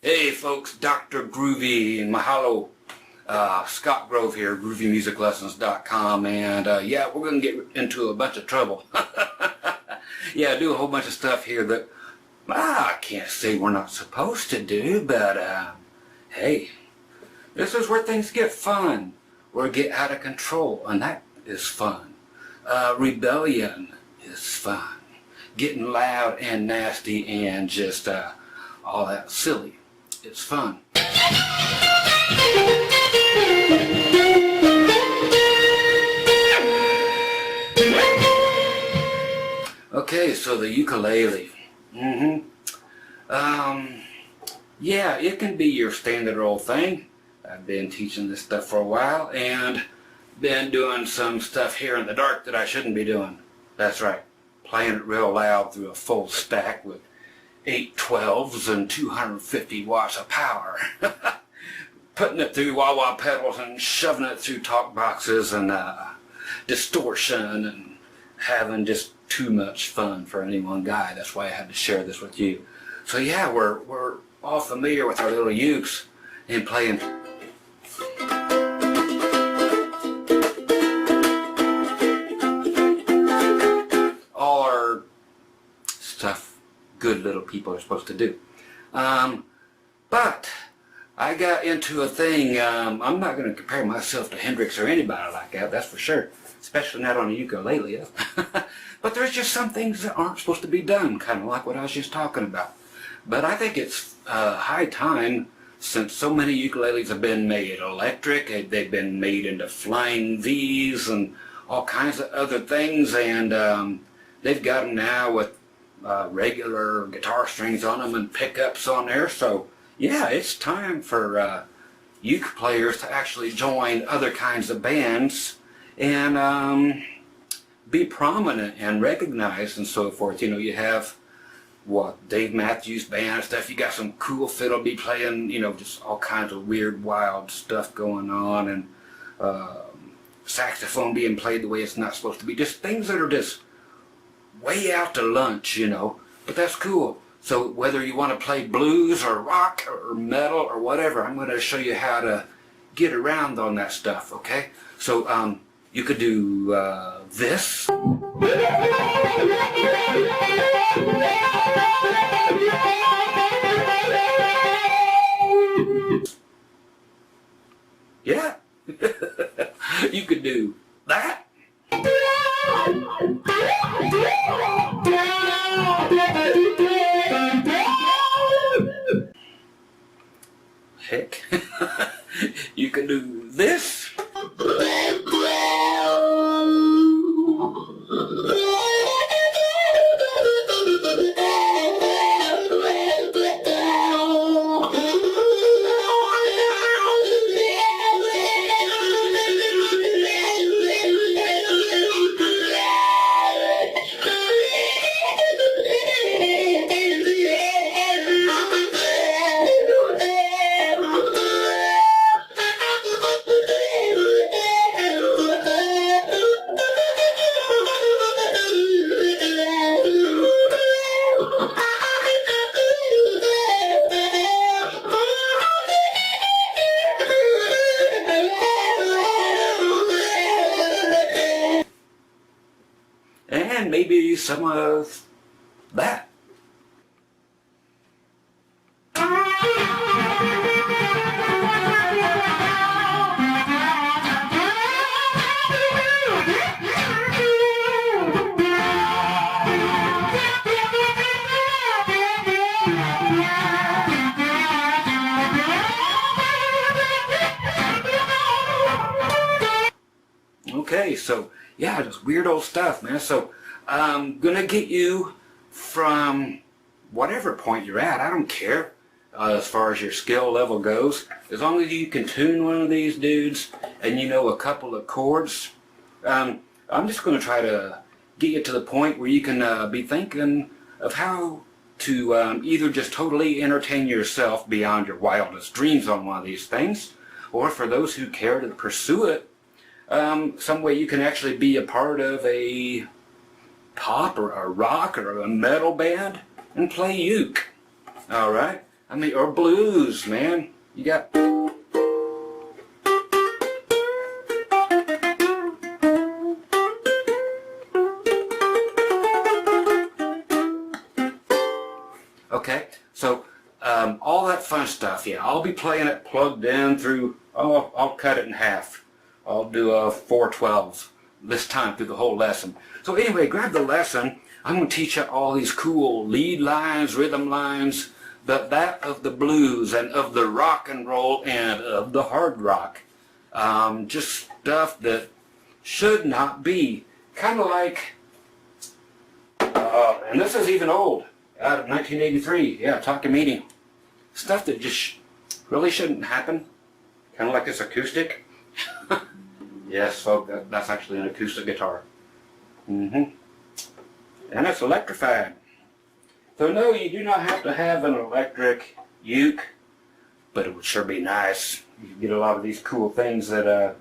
Hey folks, Dr. Groovy and Mahalo, Scott Grove here, groovymusiclessons.com, and yeah, we're going to get into a bunch of trouble. Yeah, I do a whole bunch of stuff here that I can't say we're not supposed to do, but hey, this is where things get fun, or get out of control, and that is fun. Rebellion is fun. Getting loud and nasty and just all that silly. It's fun. Okay, so the ukulele. Yeah, it can be your standard old thing. I've been teaching this stuff for a while and been doing some stuff here in the dark that I shouldn't be doing. That's right, playing it real loud through a full stack with 8 12s and 250 watts of power. Putting it through wah-wah pedals and shoving it through talk boxes and distortion and having just too much fun for any one guy. That's why I had to share this with you. So yeah, we're all familiar with our little ukes and playing all our stuff good little people are supposed to do. But I got into a thing, I'm not going to compare myself to Hendrix or anybody like that, that's for sure. Especially not on a ukulele. But there's just some things that aren't supposed to be done, kind of like what I was just talking about. But I think it's high time, since so many ukuleles have been made electric, they've been made into flying V's and all kinds of other things, and they've got them now with regular guitar strings on them and pickups on there. So yeah, it's time for uke players to actually join other kinds of bands and be prominent and recognized and so forth. You know, you have Dave Matthews Band and stuff. You got some cool fiddle be playing, you know, just all kinds of weird wild stuff going on, and saxophone being played the way it's not supposed to be. Just things that are just way out to lunch, you know, but that's cool. So whether you want to play blues or rock or metal or whatever, I'm going to show you how to get around on that stuff, okay? So you could do this. Yeah. You could do that. Heck. You can do this. And maybe some of that. Okay, so yeah, just weird old stuff, man. So I'm gonna get you from whatever point you're at. I don't care as far as your skill level goes, as long as you can tune one of these dudes and you know a couple of chords. I'm just gonna try to get you to the point where you can be thinking of how to either just totally entertain yourself beyond your wildest dreams on one of these things, or for those who care to pursue it, some way you can actually be a part of a pop or a rock or a metal band and play uke. Alright? I mean, or blues, man. You got... Okay, so all that fun stuff, yeah, I'll be playing it plugged in through, I'll cut it in half. I'll do a 4/12 this time through the whole lesson. So anyway, grab the lesson. I'm going to teach you all these cool lead lines, rhythm lines, but that of the blues and of the rock and roll and of the hard rock. Just stuff that should not be. Kind of like, and this is even old, out of 1983, yeah, Talking Meeting. Stuff that just really shouldn't happen. Kind of like this acoustic. Yes, folks, that's actually an acoustic guitar. And it's electrified. So no, you do not have to have an electric uke, but it would sure be nice. You get a lot of these cool things that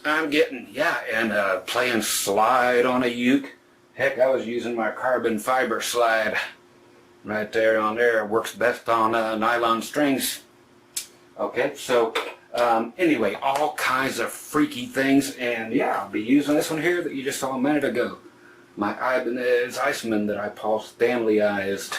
I'm getting, yeah, and playing slide on a uke. Heck, I was using my carbon fiber slide right there on there. It works best on nylon strings. Okay, so anyway, all kinds of freaky things, and yeah, I'll be using this one here that you just saw a minute ago. My Ibanez Iceman that I Paul Stanleyized.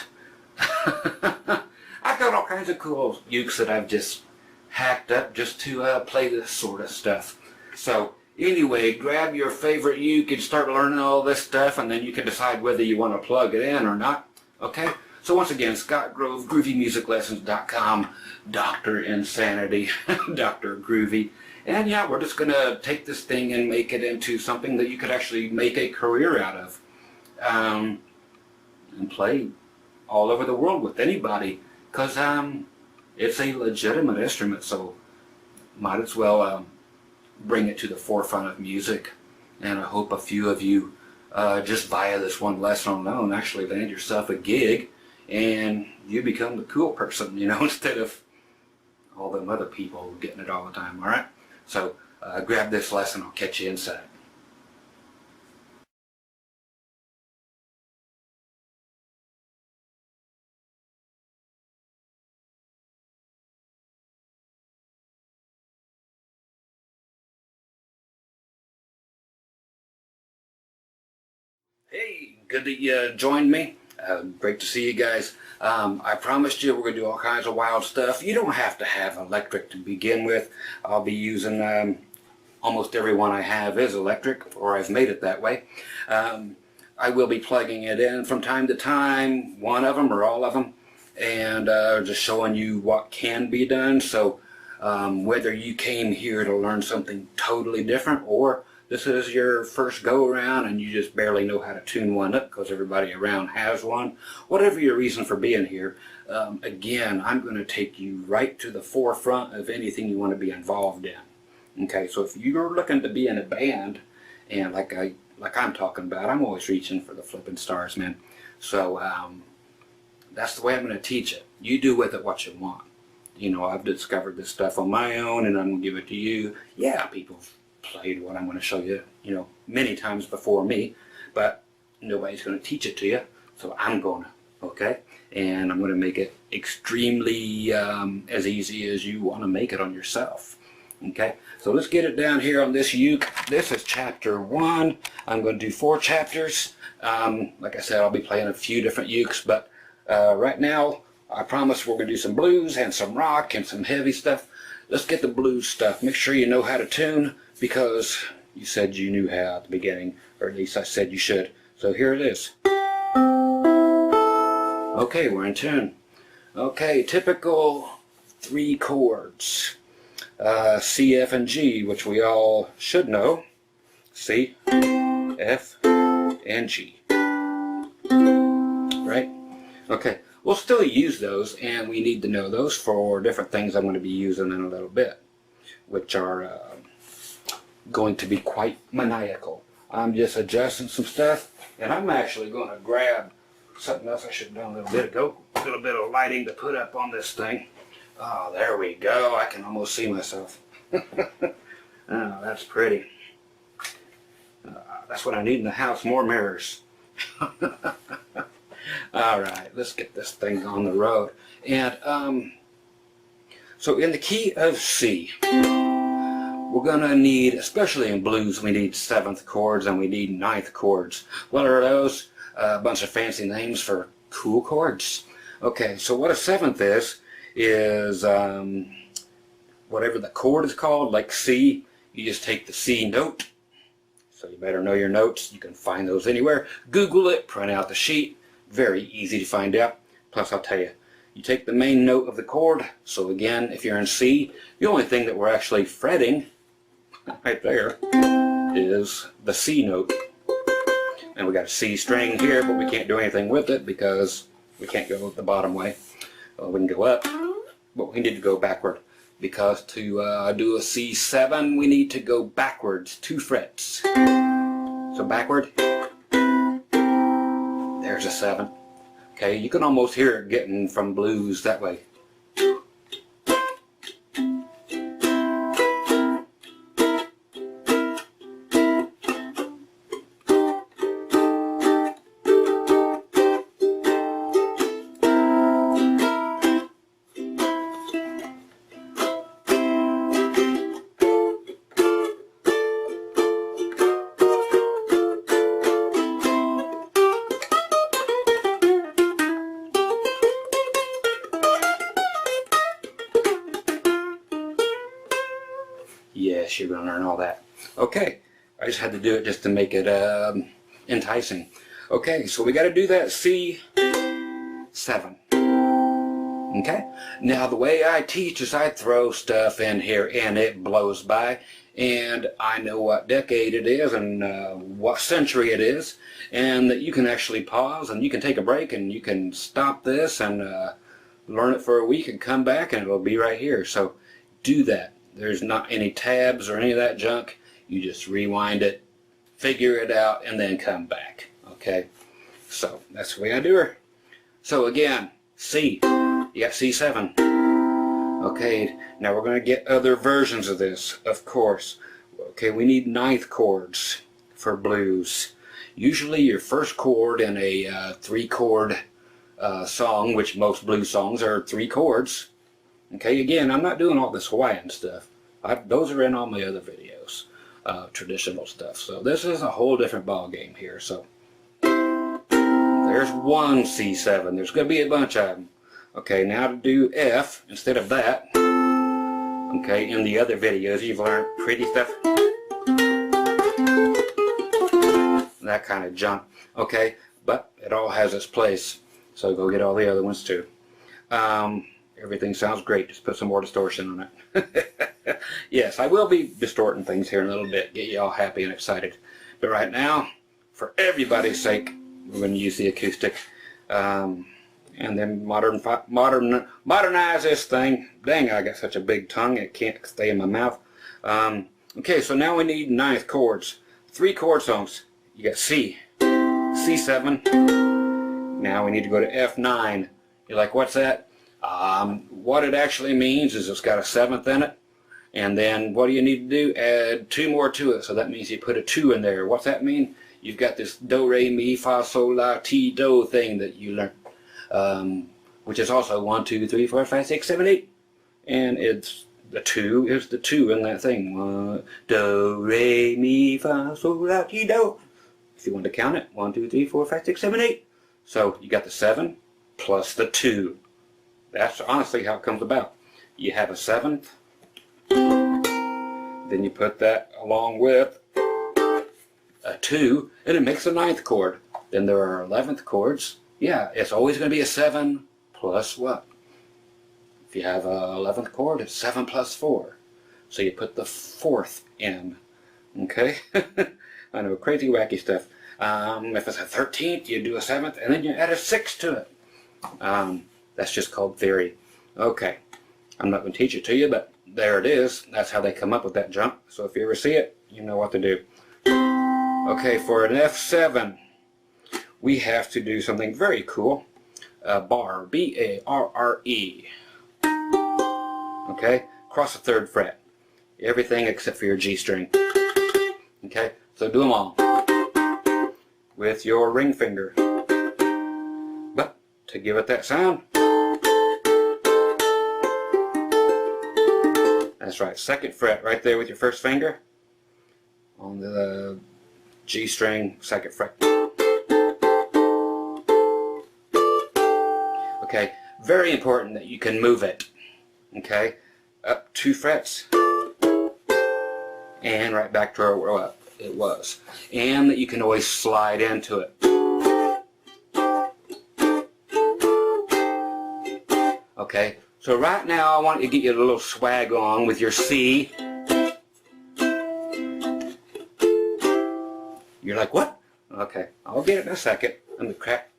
I've got all kinds of cool ukes that I've just hacked up just to play this sort of stuff. So anyway, grab your favorite uke and start learning all this stuff, and then you can decide whether you want to plug it in or not. Okay? So once again, Scott Grove, GroovyMusicLessons.com, Dr. Insanity, Dr. Groovy. And yeah, we're just going to take this thing and make it into something that you could actually make a career out of. And play all over the world with anybody. Because it's a legitimate instrument, so might as well bring it to the forefront of music. And I hope a few of you, just via this one lesson alone, actually land yourself a gig. And you become the cool person, you know, instead of all them other people getting it all the time, all right? So grab this lesson, I'll catch you inside. Hey, good that you joined me. Great to see you guys. I promised you we're going to do all kinds of wild stuff. You don't have to have electric to begin with. I'll be using, almost every one I have is electric, or I've made it that way. I will be plugging it in from time to time, one of them or all of them, and just showing you what can be done. So whether you came here to learn something totally different, or this is your first go around and you just barely know how to tune one up because everybody around has one, whatever your reason for being here, again, I'm going to take you right to the forefront of anything you want to be involved in. Okay, so if you're looking to be in a band, and like I'm talking about, I'm always reaching for the flipping stars, man. So that's the way I'm going to teach it. You do with it what you want. You know, I've discovered this stuff on my own, and I'm going to give it to you. Yeah, people played what I'm going to show you, you know, many times before me, but nobody's going to teach it to you, so I'm going to, okay? And I'm going to make it extremely as easy as you want to make it on yourself, okay? So let's get it down here on this uke. This is chapter 1. I'm going to do 4 chapters. Like I said, I'll be playing a few different ukes, but right now, I promise we're going to do some blues and some rock and some heavy stuff. Let's get the blues stuff. Make sure you know how to tune, because you said you knew how at the beginning, or at least I said you should. So here it is. Okay, we're in tune. Okay, typical 3 chords. C, F, and G, which we all should know. C, F, and G. Right? Okay, we'll still use those, and we need to know those for different things I'm going to be using in a little bit, which are going to be quite maniacal. I'm just adjusting some stuff, and I'm actually going to grab something else I should have done a little bit ago. A little bit of lighting to put up on this thing. Oh, there we go. I can almost see myself. Oh, that's pretty. That's what I need in the house, more mirrors. All right, let's get this thing on the road. And so in the key of C, we're gonna need, especially in blues, we need 7th chords and we need 9th chords. What are those? A bunch of fancy names for cool chords. Okay, so what a 7th is whatever the chord is called, like C. You just take the C note. So you better know your notes. You can find those anywhere. Google it, print out the sheet. Very easy to find out. Plus, I'll tell you, you take the main note of the chord. So again, if you're in C, the only thing that we're actually fretting right there is the C note. And we got a C string here, but we can't do anything with it because we can't go the bottom way. Well, we can go up, but we need to go backward. Because to do a C7, we need to go backwards 2 frets. So backward, there's a 7. Okay, you can almost hear it getting from blues that way. Yes, you're going to learn all that. Okay, I just had to do it just to make it enticing. Okay, so we got to do that C7. Okay, now the way I teach is I throw stuff in here and it blows by, and I know what decade it is and what century it is, and that you can actually pause and you can take a break and you can stop this and learn it for a week and come back and it'll be right here. So do that. There's not any tabs or any of that junk. You just rewind it, figure it out, and then come back. Okay? So that's the way I do her. So again, C. You got C7. Okay, now we're going to get other versions of this, of course. Okay, we need 9th chords for blues. Usually your first chord in a 3-chord song, which most blues songs are 3 chords. Okay, again, I'm not doing all this Hawaiian stuff. Those are in all my other videos, traditional stuff. So this is a whole different ball game here. So there's one C7. There's going to be a bunch of them. Okay, now to do F instead of that. Okay, in the other videos you've learned pretty stuff. That kind of junk. Okay, but it all has its place. So go get all the other ones too. Everything sounds great. Just put some more distortion on it. Yes, I will be distorting things here in a little bit. Get you all happy and excited. But right now, for everybody's sake, we're going to use the acoustic. And then modernize this thing. Dang, I got such a big tongue it can't stay in my mouth. Okay, so now we need 9th chords. 3 chord songs. You got C, C7. Now we need to go to F9. You're like, what's that? What it actually means is it's got a 7th in it. And then what do you need to do? Add 2 more to it. So that means you put a 2 in there. What's that mean? You've got this do, re, mi, fa, sol, la, ti, do thing that you learn. Which is also 1, 2, 3, 4, 5, 6, 7, 8. And it's the 2 is the 2 in that thing. Do, re, mi, fa, sol, la, ti, do. If you want to count it, 1, 2, 3, 4, 5, 6, 7, 8. So you got the 7 plus the 2. That's honestly how it comes about. You have a 7th, then you put that along with a 2, and it makes a 9th chord. Then there are 11th chords. Yeah, it's always going to be a 7 plus what? If you have a 11th chord, it's 7 plus 4. So you put the 4th in. Okay? I know, crazy wacky stuff. If it's a 13th, you do a 7th, and then you add a 6 to it. That's just called theory. Okay, I'm not going to teach it to you, but there it is. That's how they come up with that jump. So if you ever see it, you know what to do. Okay, for an F7, we have to do something very cool. Bar, B-A-R-R-E. Okay, cross the 3rd fret. Everything except for your G string. Okay, so do them all with your ring finger. But to give it that sound. That's right, 2nd fret right there with your 1st finger on the G string, 2nd fret. Okay, very important that you can move it. Okay, up 2 frets and right back to where it was, and that you can always slide into it. Okay, so right now I want to get you a little swag on with your C. You're like, what? Okay, I'll get it in a second. Let me crack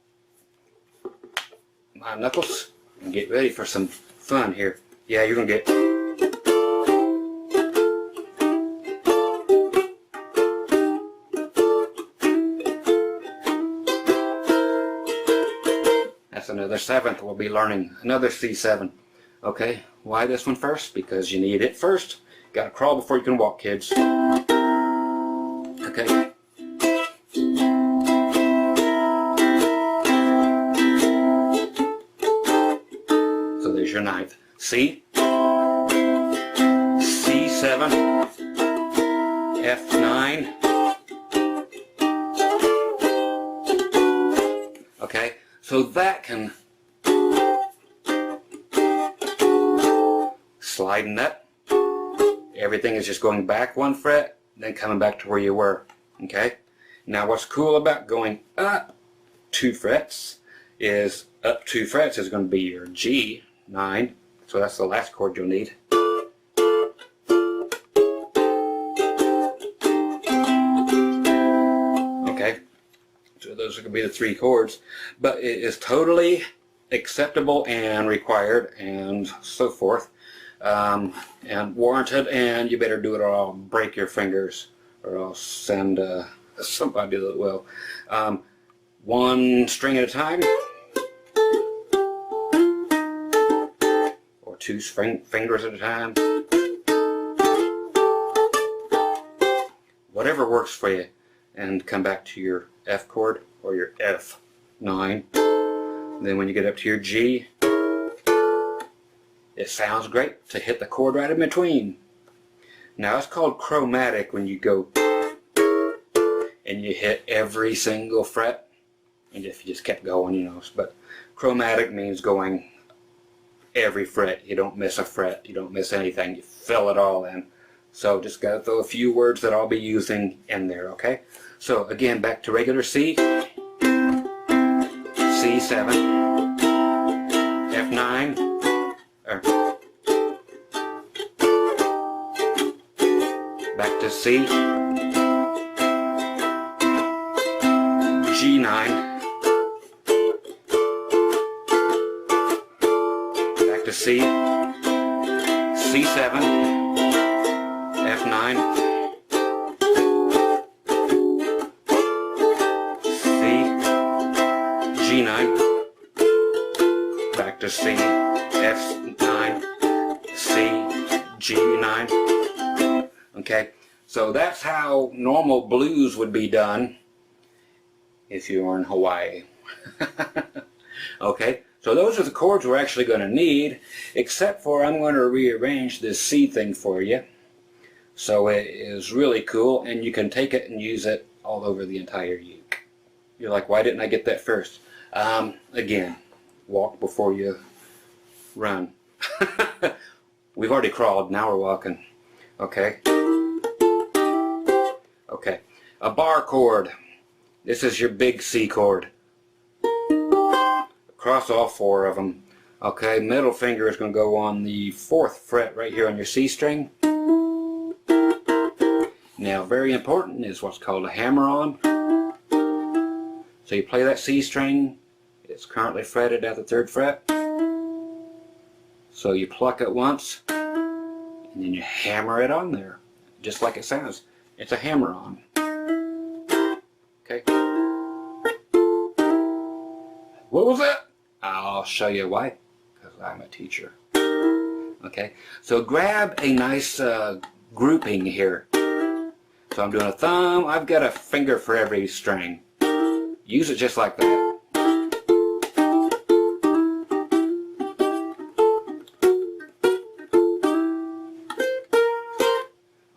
my knuckles and get ready for some fun here. Yeah, you're gonna get. That's another 7th. We'll be learning another C7. Okay, why this one first? Because you need it first. Gotta crawl before you can walk, kids. Okay. So there's your 9th. C, C7, F9. Okay, so that can slide in that. Everything is just going back 1 fret, then coming back to where you were. Okay, now what's cool about going up 2 frets is up 2 frets is going to be your G9. So that's the last chord you'll need. Okay, so those are going to be the 3 chords, but it is totally acceptable and required and so forth, and warranted, and you better do it or I'll break your fingers, or I'll send somebody that will. 1 string at a time, or 2 fingers at a time. Whatever works for you, and come back to your F chord or your F9. Then when you get up to your G, it sounds great to hit the chord right in between. Now it's called chromatic when you go and you hit every single fret, and if you just kept going, you know. But chromatic means going every fret. You don't miss a fret, you don't miss anything, you fill it all in. So just gotta throw a few words that I'll be using in there, okay? So again, back to regular C, C7, F9, back to C, G9, back to C, C7, F9, C, G9, back to C, F9, C, G9. Okay, so that's how normal blues would be done if you were in Hawaii. Okay, so those are the chords we're actually going to need, except for I'm going to rearrange this C thing for you. So it is really cool, and you can take it and use it all over the entire uke. You're like, why didn't I get that first? Again, walk before you run. We've already crawled, now we're walking. Okay. Okay, a bar chord. This is your big C chord. Across all 4 of them. Okay, middle finger is going to go on the 4th fret right here on your C string. Now, very important is what's called a hammer-on. So you play that C string. It's currently fretted at the 3rd fret. So you pluck it once, and then you hammer it on there, just like it sounds. It's a hammer-on. Okay. What was that? I'll show you why, because I'm a teacher. Okay, so grab a nice grouping here. So I'm doing a thumb. I've got a finger for every string. Use it just like that.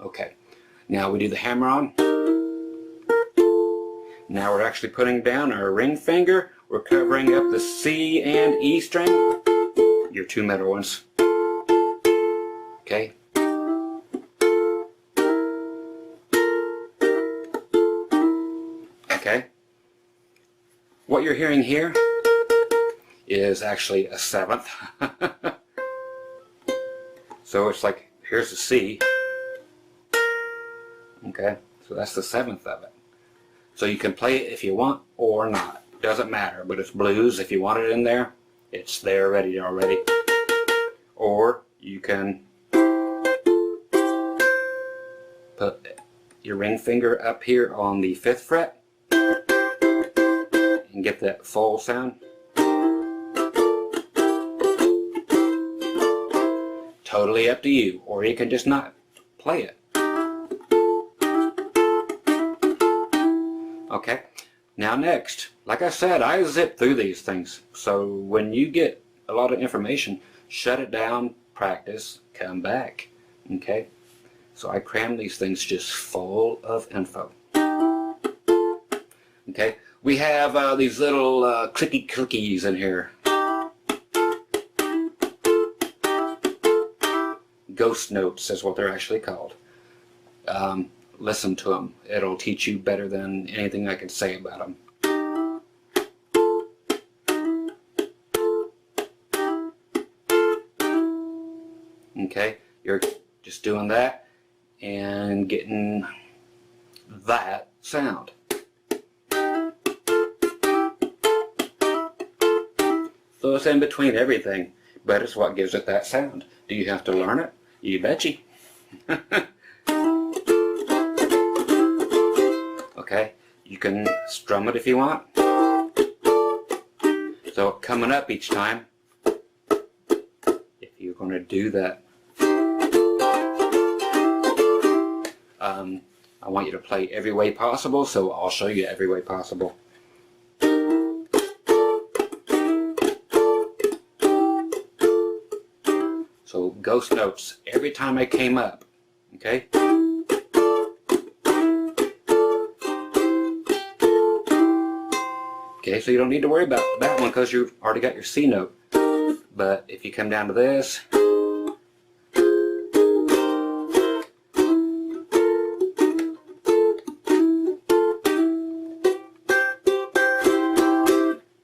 Okay, now we do the hammer on. Now we're actually putting down our ring finger. We're covering up the C and E string, your two middle ones. Okay. Okay. What you're hearing here is actually a seventh. So it's like, here's the C. Okay, so that's the seventh of it. So you can play it if you want or not. Doesn't matter, but it's blues. If you want it in there, it's there ready already. Or you can put your ring finger up here on the 5th fret and get that full sound. Totally up to you, or you can just not play it. Okay, now next, like I said, I zip through these things. So when you get a lot of information, shut it down, practice, come back. Okay, so I cram these things just full of info. Okay, we have these little clicky clickies in here. Ghost notes is what they're actually called. Listen to them. It'll teach you better than anything I can say about them. Okay, you're just doing that and getting that sound. So it's in between everything, but it's what gives it that sound. Do you have to learn it? You betcha. Okay, you can strum it if you want. So coming up each time, if you're going to do that, I want you to play every way possible, so I'll show you every way possible. So ghost notes every time I came up, okay? Okay, so you don't need to worry about that one because you've already got your C note. But if you come down to this,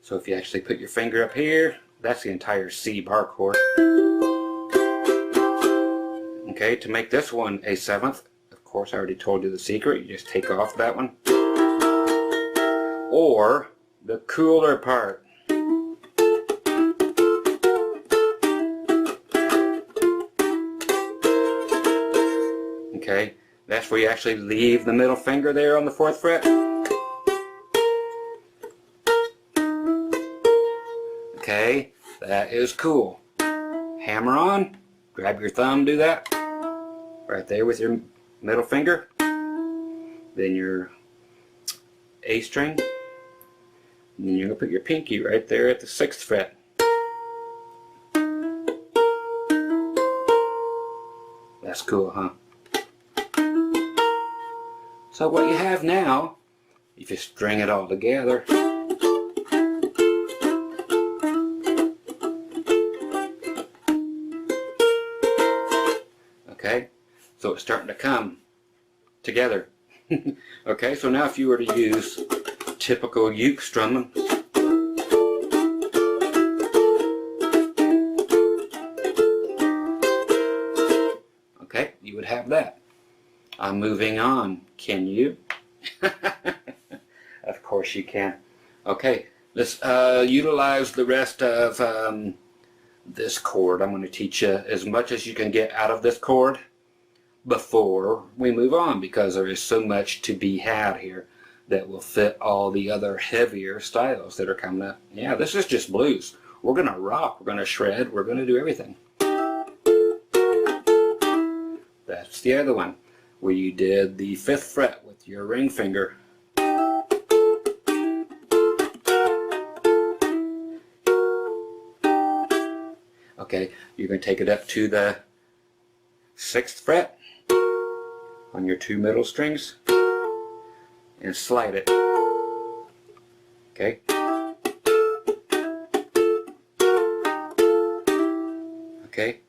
so if you actually put your finger up here, that's the entire C bar chord. Okay, to make this one a 7th, of course I already told you the secret, you just take off that one. Or the cooler part. Okay, that's where you actually leave the middle finger there on the 4th fret. Okay, that is cool. Hammer on, grab your thumb, do that. Right there with your middle finger. Then your A string. And then you're going to put your pinky right there at the 6th fret. That's cool, huh? So what you have now, if you string it all together, okay, so it's starting to come together. Okay, so now if you were to use typical uke strumming, okay, you would have that. I'm moving on. Can you? Of course you can. Okay, let's utilize the rest of this chord. I'm going to teach you as much as you can get out of this chord before we move on, because there is so much to be had here that will fit all the other heavier styles that are coming up. Yeah, this is just blues. We're going to rock, we're going to shred, we're going to do everything. That's the other one, where you did the 5th fret with your ring finger. Okay, you're going to take it up to the 6th fret, on your 2 middle strings and slide it. Okay? Okay?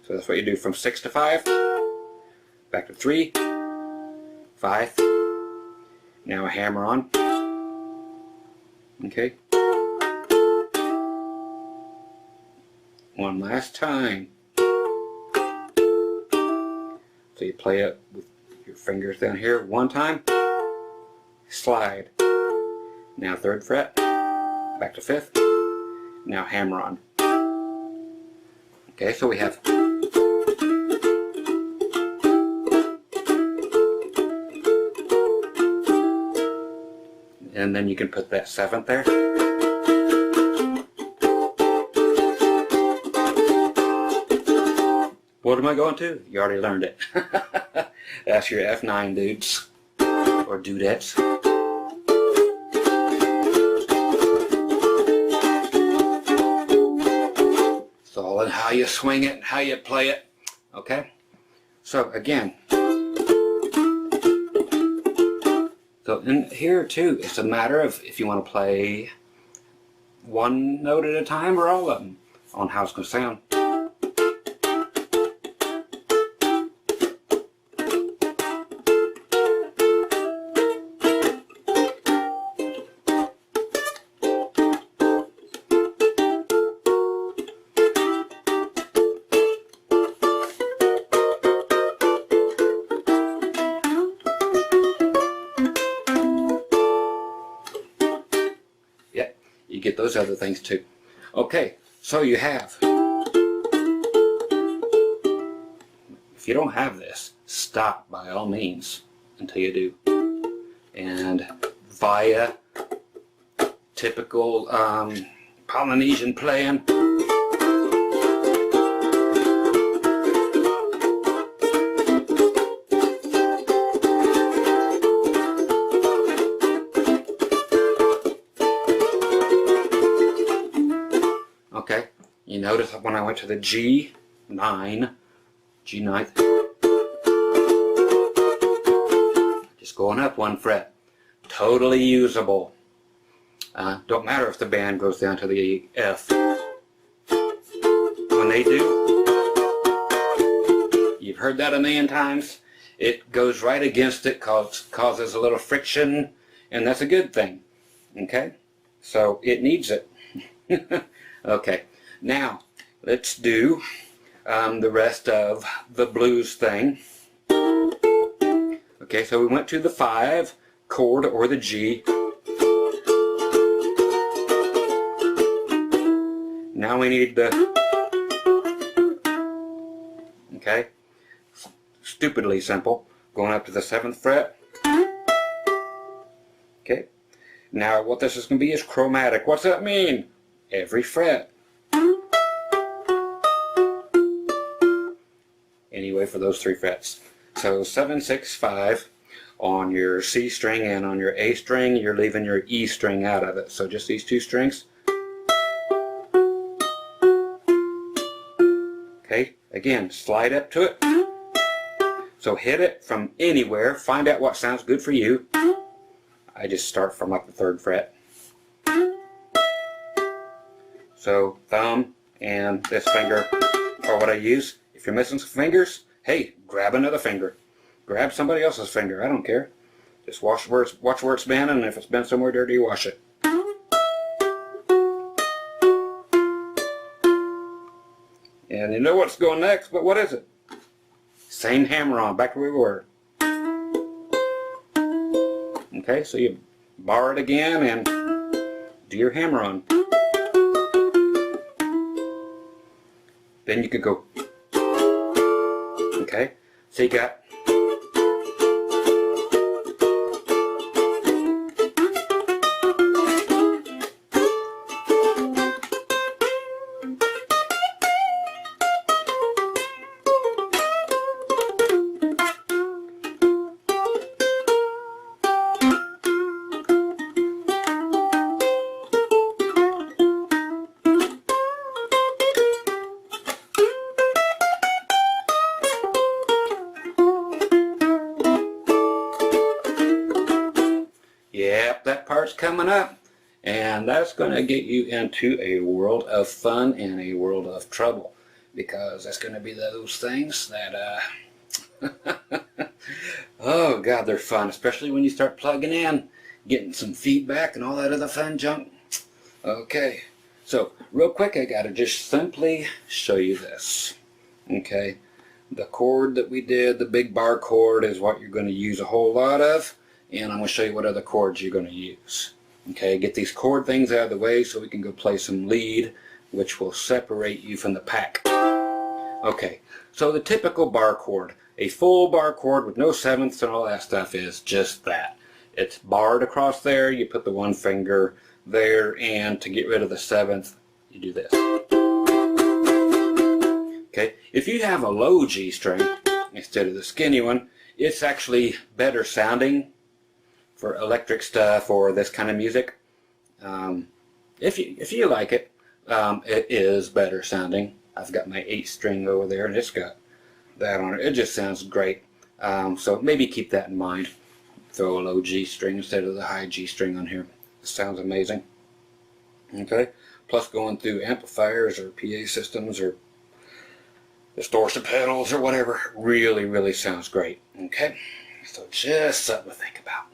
So that's what you do from 6 to 5, back to 3, 5, now a hammer on. Okay? One last time. So you play it with your fingers down here 1 time, slide. Now 3rd fret, back to 5th, now hammer on. Okay, so we have and then you can put that 7th there. What am I going to? You already learned it. That's your F9 dudes or dudettes. It's all in how you swing it and how you play it. Okay? So again, so in here too, it's a matter of if you want to play one note at a time or all of them on how it's going to sound. You get those other things too. Okay, so you have, if you don't have this, stop by all means until you do. And via typical Polynesian playing, okay, you notice when I went to the G9, G9th, just going up 1 fret, totally usable. Don't matter if the band goes down to the F. When they do, you've heard that a million times, it goes right against it, causes a little friction, and that's a good thing. Okay? So it needs it. Okay, now let's do the rest of the blues thing. Okay, so we went to the 5 chord or the G. Now we need the, okay, stupidly simple, going up to the 7th fret. Okay, now what this is going to be is chromatic. What's that mean? Every fret. Anyway, for those 3 frets. So 7, 6, 5 on your C string, and on your A string you're leaving your E string out of it. So just these 2 strings. Okay, again, slide up to it. So hit it from anywhere, find out what sounds good for you. I just start from like the 3rd fret. So thumb and this finger are what I use. If you're missing some fingers, hey, grab another finger. Grab somebody else's finger, I don't care. Just watch where it's been, and if it's been somewhere dirty, wash it. And you know what's going next, but what is it? Same hammer on, back where we were. Okay, so you bar it again and do your hammer on. Then you could go, okay, so you got, Yep, that part's coming up. And that's going to get you into a world of fun and a world of trouble. Because that's going to be those things that, oh God, they're fun. Especially when you start plugging in, getting some feedback and all that other fun junk. Okay, so real quick, I got to just simply show you this. Okay, the chord that we did, the big bar chord, is what you're going to use a whole lot of. And I'm going to show you what other chords you're going to use. Okay, get these chord things out of the way so we can go play some lead, which will separate you from the pack. Okay, so the typical bar chord, a full bar chord with no sevenths and all that stuff, is just that. It's barred across there, you put the one finger there, and to get rid of the seventh, you do this. Okay, if you have a low G string instead of the skinny one, it's actually better sounding for electric stuff or this kind of music. If you like it, it is better sounding. I've got my 8 string over there and it's got that on it. It just sounds great. So maybe keep that in mind. Throw a low G string instead of the high G string on here. It sounds amazing. Okay. Plus going through amplifiers or PA systems or distortion pedals or whatever really, really sounds great. Okay. So just something to think about.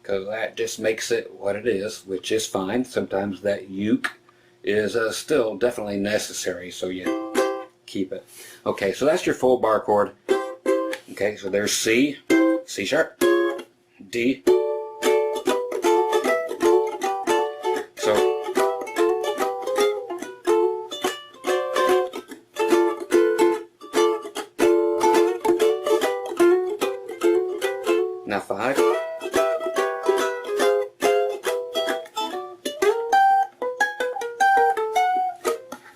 Because that just makes it what it is, which is fine. Sometimes that uke is still definitely necessary, so you keep it. Okay, so that's your full bar chord. Okay, so there's C, C sharp, D. So now 5.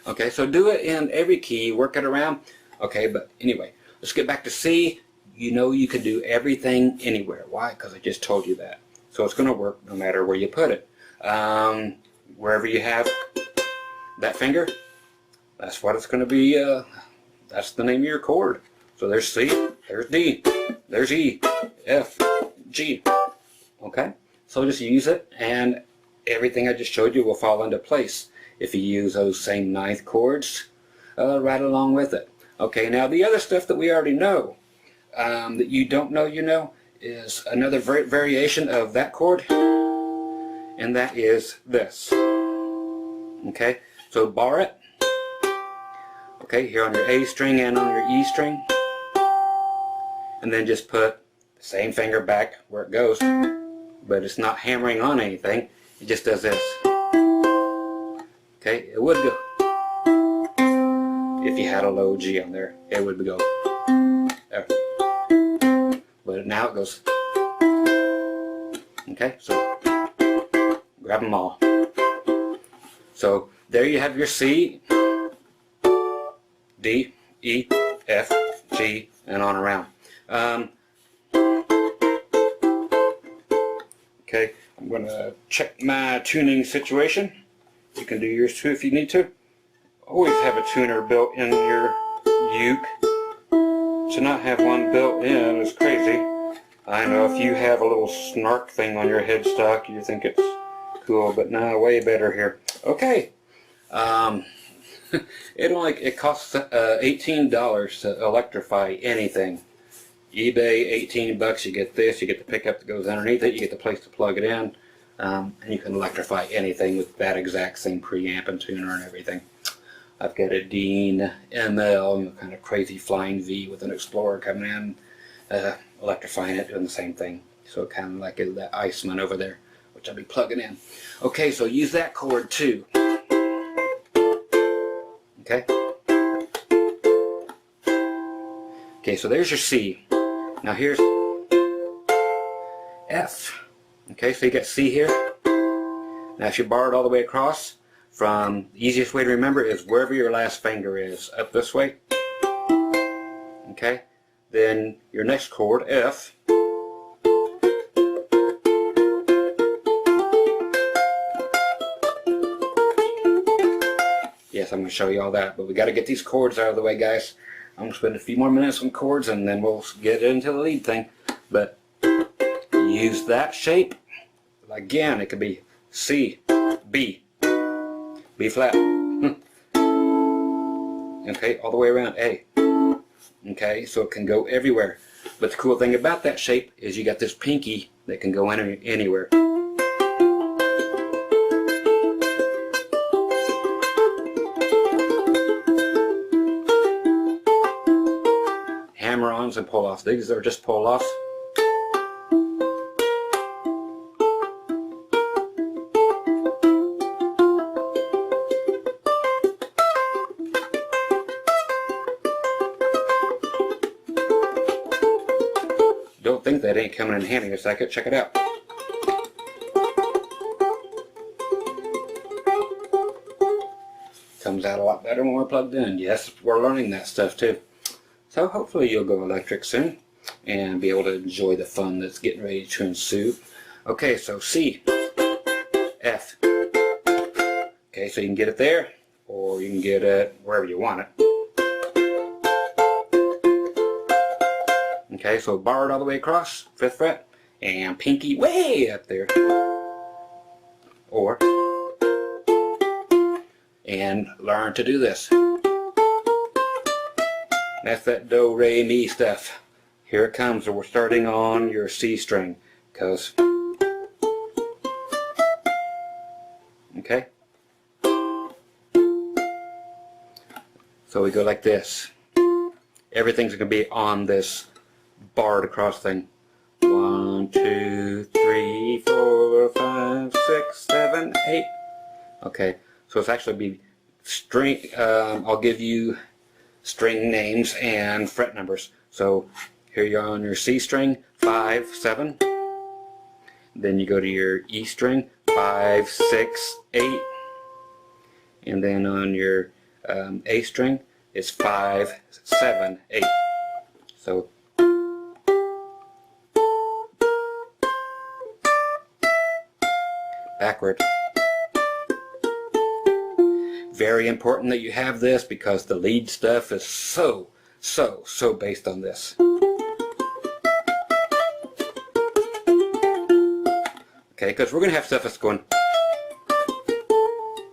Okay, so do it in every key, work it around. Okay, but anyway, let's get back to C. You know you can do everything anywhere. Why? Because I just told you that. So it's going to work no matter where you put it. Wherever you have that finger, that's what it's going to be. That's the name of your chord. So there's C, there's D, there's E, F, G. Okay, so just use it and everything I just showed you will fall into place if you use those same 9th chords right along with it. Okay, now the other stuff that we already know that you don't know you know is another variation of that chord, and that is this. Okay, so bar it. Okay, here on your A string and on your E string, and then just put the same finger back where it goes, but it's not hammering on anything, it just does this. Okay, it would go, if you had a low G on there, it would go there. But now it goes. Okay, so grab them all. So there you have your C, D, E, F, G, and on around. Okay, I'm going to check my tuning situation. You can do yours too if you need to. Always have a tuner built in your uke. To not have one built in is crazy. I know if you have a little snark thing on your headstock, you think it's cool, but no, way better here. Okay. It costs $18 to electrify anything. eBay, 18 bucks, you get this, you get the pickup that goes underneath it, you get the place to plug it in, and you can electrify anything with that exact same preamp and tuner and everything. I've got a Dean ML, kind of crazy flying V with an Explorer coming in, electrifying it, doing the same thing. So kind of like that Iceman over there, which I'll be plugging in. Okay, so use that chord too. Okay? Okay, so there's your C. Now here's F. Okay, so you got C here. Now if you bar it all the way across, from the easiest way to remember is wherever your last finger is, up this way. Okay, then your next chord, F. Yes, I'm going to show you all that, but we got to get these chords out of the way, guys. I'm going to spend a few more minutes on chords and then we'll get into the lead thing. But use that shape, again, it could be C, B, B flat, okay, all the way around A. Okay, so it can go everywhere. But the cool thing about that shape is you got this pinky that can go anywhere. Hammer-ons and pull-offs. These are just pull-offs. Don't think that ain't coming in handy in a second. Check it out. Comes out a lot better when we're plugged in. Yes, we're learning that stuff too. So hopefully you'll go electric soon and be able to enjoy the fun that's getting ready to ensue. Okay, so C, F. Okay, so you can get it there, or you can get it wherever you want it. Okay, so barred all the way across, 5th fret, and pinky way up there. Or, and learn to do this. That's that do, re, mi stuff. Here it comes, so we're starting on your C string. Because, okay? So we go like this. Everything's going to be on this barred across thing. 1, 2, 3, 4, 5, 6, 7, 8. Okay, so it's actually be string. I'll give you string names and fret numbers. So here you're on your C string, 5, 7. Then you go to your E string, 5, 6, 8. And then on your A string, it's 5, 7, 8. So backward. Very important that you have this because the lead stuff is so based on this. Okay, because we're going to have stuff that's going,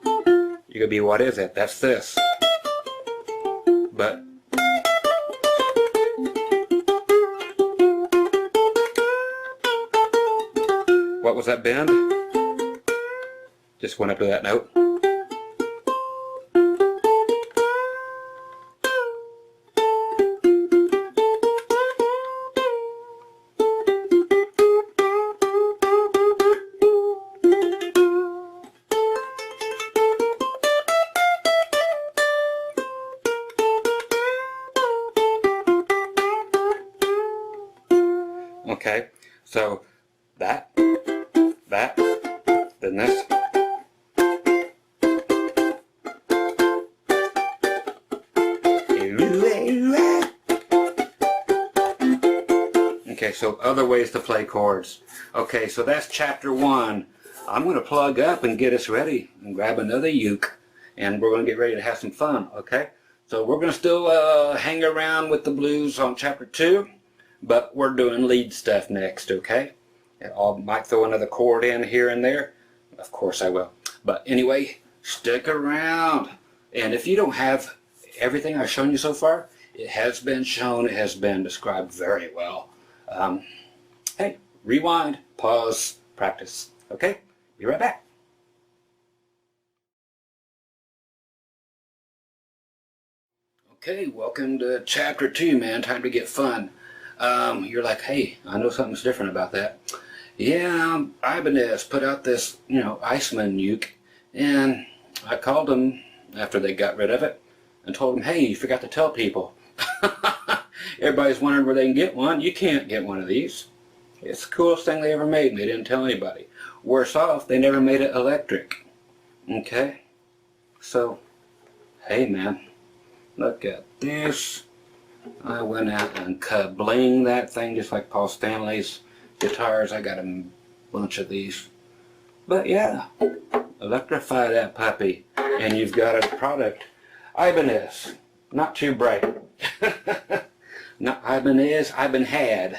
you're going to be, what is it? That's this. But what was that bend? Just went up to that note. Okay, so that, then this. Okay, so other ways to play chords. Okay, so that's chapter 1. I'm going to plug up and get us ready and grab another uke, and we're going to get ready to have some fun, okay? So we're going to still hang around with the blues on chapter 2, but we're doing lead stuff next, okay? And I might throw another chord in here and there. Of course I will. But anyway, stick around. And if you don't have everything I've shown you so far, it has been shown, it has been described very well. Hey, rewind, pause, practice. Okay? Be right back. Okay, welcome to chapter 2, man. Time to get fun. You're like, hey, I know something's different about that. Yeah, Ibanez put out this, Iceman uke, and I called them after they got rid of it and told them, hey, you forgot to tell people. Everybody's wondering where they can get one. You can't get one of these. It's the coolest thing they ever made, and they didn't tell anybody. Worse off, they never made it electric. Okay? So, hey man, look at this. I went out and kabling that thing just like Paul Stanley's guitars. I got a bunch of these. But yeah, electrify that puppy, and you've got a product. Ibanez, not too bright. Not Ibanez, Iban had.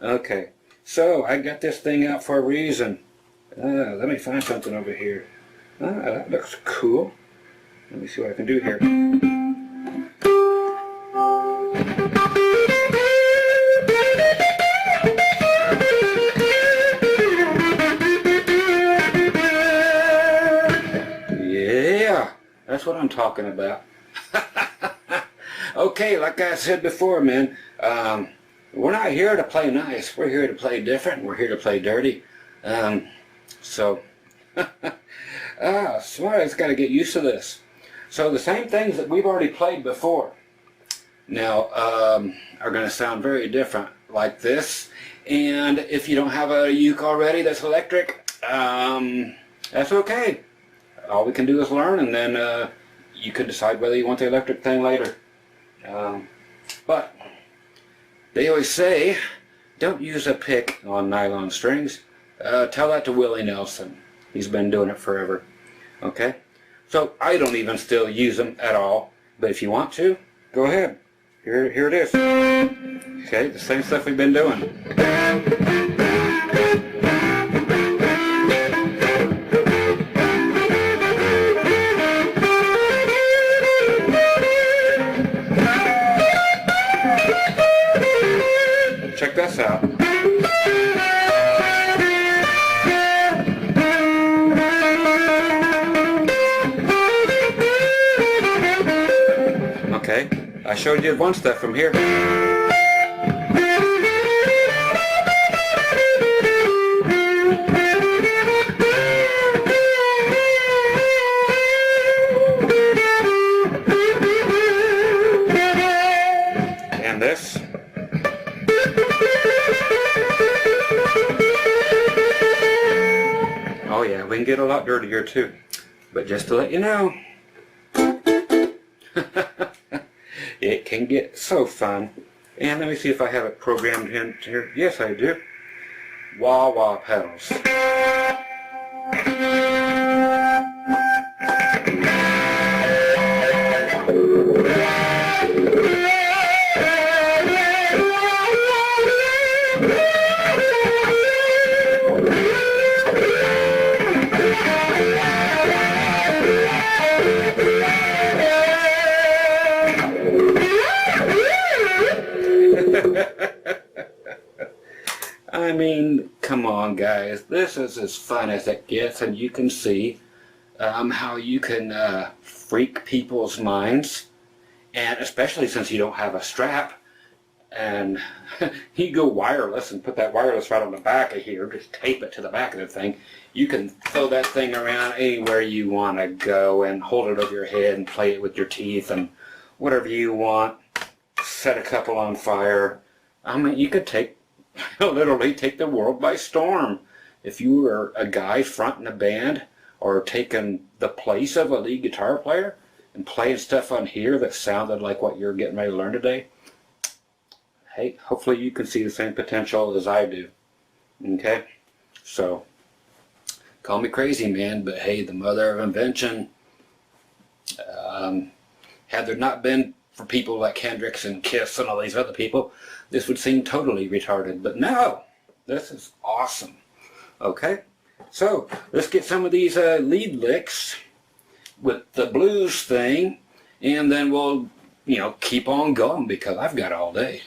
Okay, So I got this thing out for a reason. Let me find something over here. That looks cool. Let me see what I can do here. Yeah, that's what I'm talking about. Okay, like I said before, man, we're not here to play nice. We're here to play different. We're here to play dirty. Somebody's got to get used to this. So the same things that we've already played before now are going to sound very different, like this. And if you don't have a uke already that's electric, that's okay. All we can do is learn, and then you can decide whether you want the electric thing later. But they always say, don't use a pick on nylon strings. Tell that to Willie Nelson. He's been doing it forever. Okay? So I don't even still use them at all. But if you want to, go ahead. Here it is. Okay, the same stuff we've been doing. Check this out. Okay, I showed you one step from here. And this. Oh yeah, we can get a lot dirtier too. But just to let you know, it can get so fun. And let me see if I have it programmed in here. Yes, I do. Wah wah pedals. I mean, come on guys, this is as fun as it gets, and you can see how you can freak people's minds, and especially since you don't have a strap, and you go wireless and put that wireless right on the back of here, just tape it to the back of the thing. You can throw that thing around anywhere you want to go and hold it over your head and play it with your teeth and whatever you want. Set a couple on fire. I mean, you could literally take the world by storm. If you were a guy fronting a band or taking the place of a lead guitar player and playing stuff on here that sounded like what you're getting ready to learn today, hey, hopefully you can see the same potential as I do. Okay? So, call me crazy, man, but hey, the mother of invention, had there not been for people like Hendrix and Kiss and all these other people, this would seem totally retarded. But no, this is awesome. Okay, so let's get some of these lead licks with the blues thing, and then we'll, keep on going because I've got all day.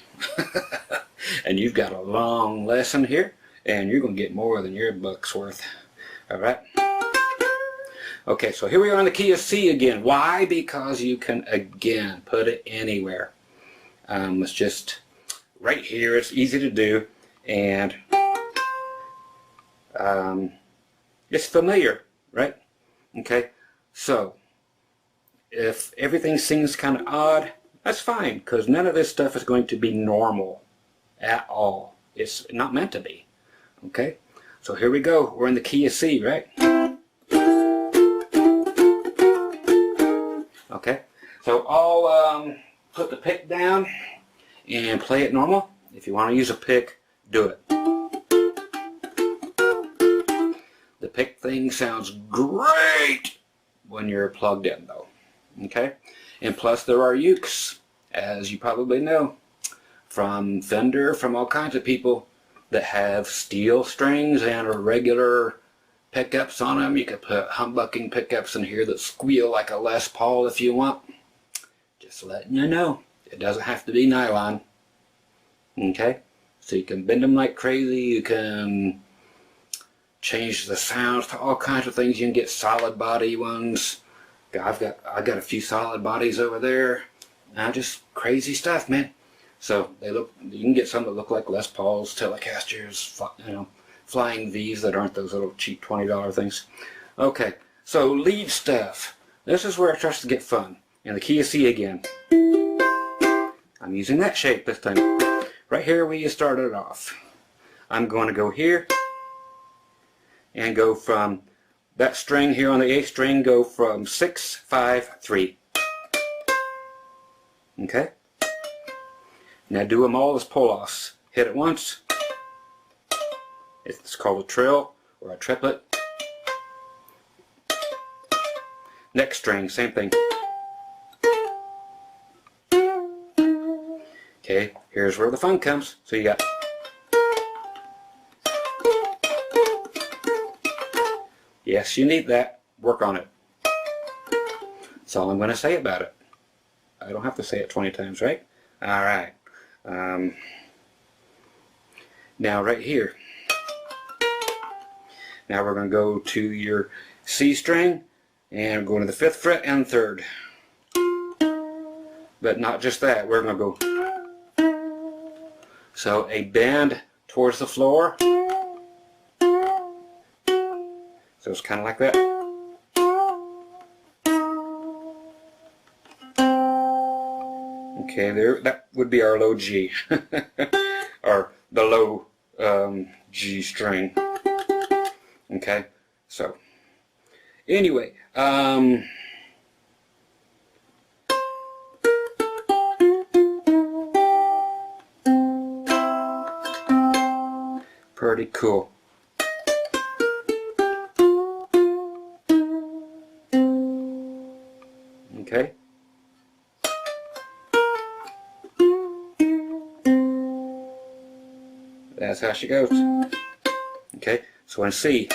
And you've got a long lesson here, and you're going to get more than your buck's worth. All right? Okay, so here we are in the key of C again. Why? Because you can, again, put it anywhere. It's just right here. It's easy to do, and it's familiar, right? Okay, so if everything seems kind of odd, that's fine, because none of this stuff is going to be normal at all. It's not meant to be. Okay, so here we go. We're in the key of C, right? Okay, so I'll put the pick down and play it normal. If you want to use a pick, do it. The pick thing sounds great when you're plugged in though. Okay, and plus there are ukes, as you probably know, from Fender, from all kinds of people. that have steel strings and regular pickups on them. You could put humbucking pickups in here that squeal like a Les Paul if you want. Just letting you know, it doesn't have to be nylon. Okay, so you can bend them like crazy. You can change the sounds to all kinds of things. You can get solid body ones. I got a few solid bodies over there. Now just crazy stuff, man. So they look. You can get some that look like Les Pauls, Telecasters, you know, Flying V's that aren't those little cheap $20 things. Okay, so lead stuff. This is where it starts to get fun. And the key is C again. I'm using that shape this time. Right here where you started off. I'm going to go here and go from that string here on the A string, go from 6, 5, 3. Okay? Now do them all as pull-offs. Hit it once. It's called a trill or a triplet. Next string, same thing. Okay, here's where the fun comes. So you got yes, you need that. Work on it. That's all I'm going to say about it. I don't have to say it 20 times, right? Alright. Now right here. Now we're going to go to your C string and go to the 5th fret and 3rd. But not just that. We're going to go. So a bend towards the floor. So it's kind of like that. Okay, there. That would be our low G, or the low G string. Okay, so anyway, pretty cool. Okay. That's how she goes. Okay, so in C,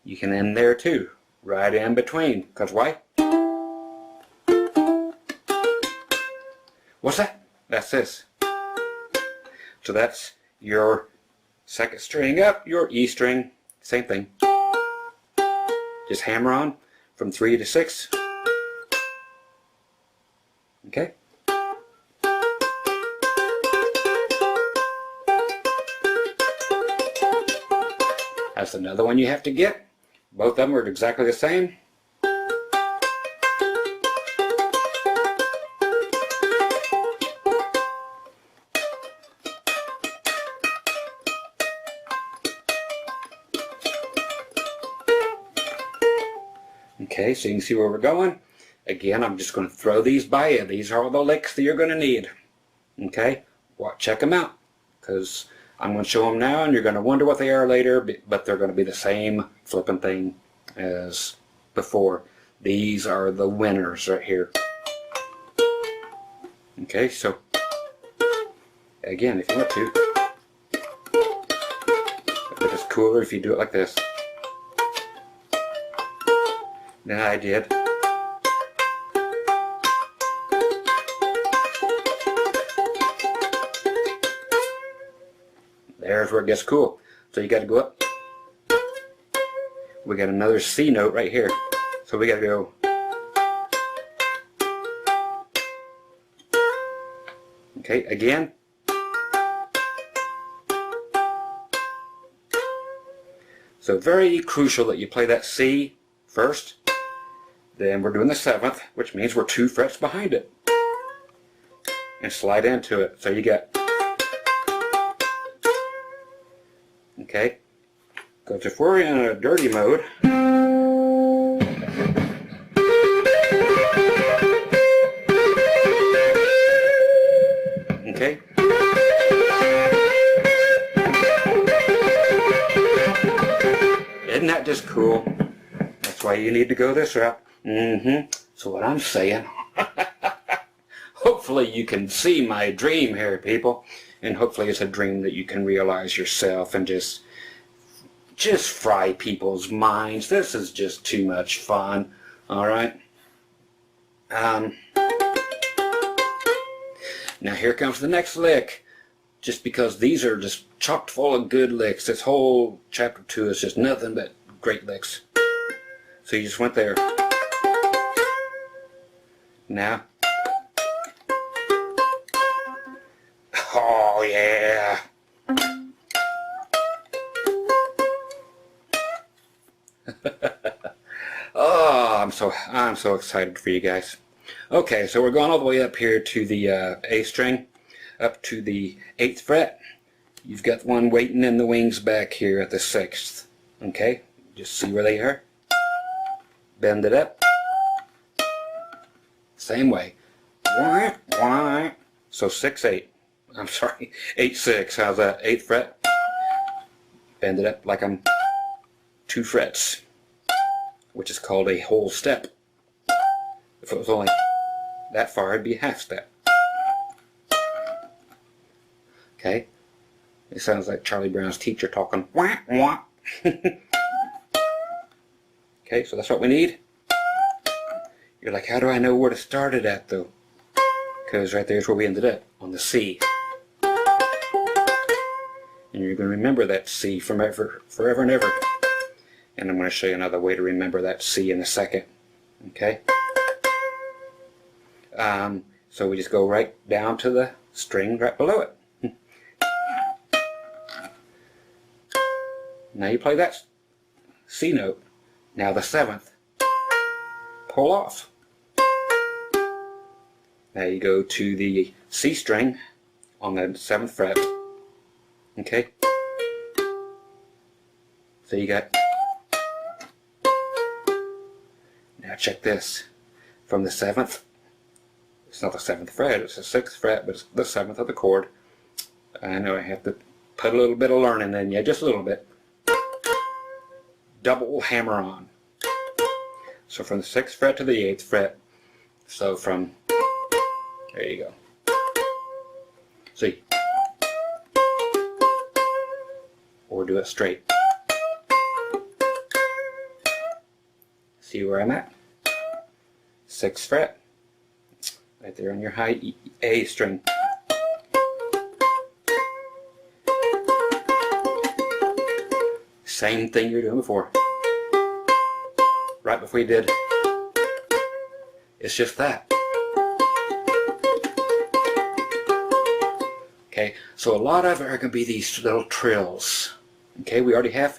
you can end there too, right in between. Because why? What's that? That's this. So that's your 2nd string up, your E string, same thing. Just hammer on from 3 to 6. Okay? That's another one you have to get. Both of them are exactly the same. Okay, so you can see where we're going. Again, I'm just going to throw these by you. These are all the licks that you're going to need. Okay? Well, check them out, because I'm going to show them now, and you're going to wonder what they are later, but they're going to be the same flipping thing as before. These are the winners right here. Okay, so again, if you want to, but it's cooler if you do it like this than I did. There's where it gets cool. So you got to go up. We got another C note right here. So we got to go. Okay, again. So very crucial that you play that C first. Then we're doing the 7th, which means we're 2 frets behind it. And slide into it. So you got. Okay, because if we're in a dirty mode, okay, isn't that just cool? That's why you need to go this route. So what I'm saying, hopefully you can see my dream here, people. And hopefully it's a dream that you can realize yourself and just fry people's minds. This is just too much fun. Alright? Now here comes the next lick. Just because these are just chock full of good licks. This whole chapter 2 is just nothing but great licks. So you just went there. Now. Oh yeah. Oh, I'm so excited for you guys. Okay, so we're going all the way up here to the A string, up to the 8th fret. You've got one waiting in the wings back here at the 6th. Okay, just see where they are. Bend it up. Same way. So 6-8. I'm sorry, 8-6. How's that? 8th fret. Bend it up like I'm 2 frets, which is called a whole step. If it was only that far, it'd be a half step. Okay? It sounds like Charlie Brown's teacher talking. Wah, wah. Okay, so that's what we need. You're like, how do I know where to start it at, though? Because right there's where we ended up, on the C. And you're going to remember that C forever and ever. And I'm going to show you another way to remember that C in a second. Okay? So we just go right down to the string right below it. Now you play that C note. Now the 7th. Pull off. Now you go to the C string on the 7th fret. Okay? So you got... Now check this. From the 7th, it's not the 7th fret, it's the 6th fret, but it's the 7th of the chord. I know I have to put a little bit of learning in you, just a little bit. Double hammer on. So from the 6th fret to the 8th fret. So from, there you go. See? Or do it straight. See where I'm at? 6th fret. Right there on your high A string. Same thing you're doing before. Right before you did. It's just that. Okay, so a lot of it are going to be these little trills. Okay, we already have.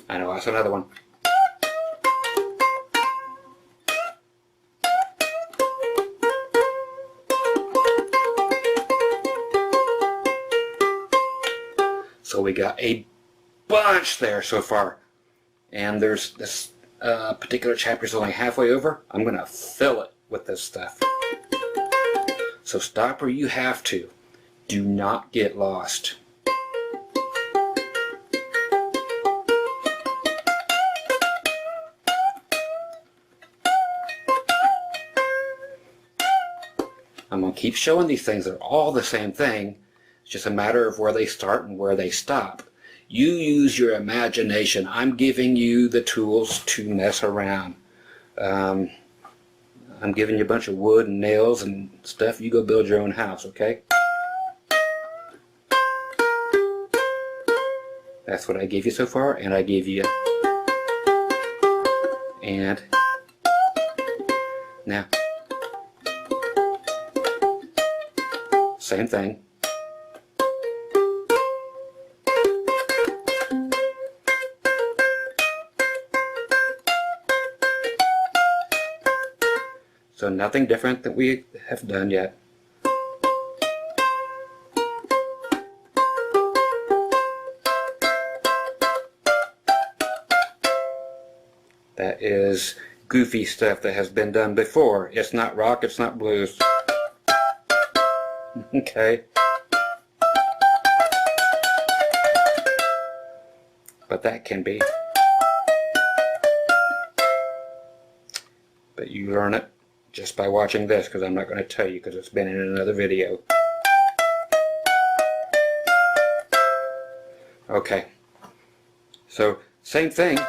I know, that's another one. So we got a bunch there so far. And there's this particular chapter is only halfway over. I'm going to fill it with this stuff. So stop where you have to. Do not get lost. I'm going to keep showing these things. They're all the same thing. It's just a matter of where they start and where they stop. You use your imagination. I'm giving you the tools to mess around. I'm giving you a bunch of wood and nails and stuff. You go build your own house, okay? That's what I gave you so far, and I gave you... And... Now... Same thing. So nothing different that we have done yet. That is goofy stuff that has been done before. It's not rock, it's not blues. Okay. but that can be. But you learn it just by watching this, because I'm not going to tell you because it's been in another video. Okay, so same thing.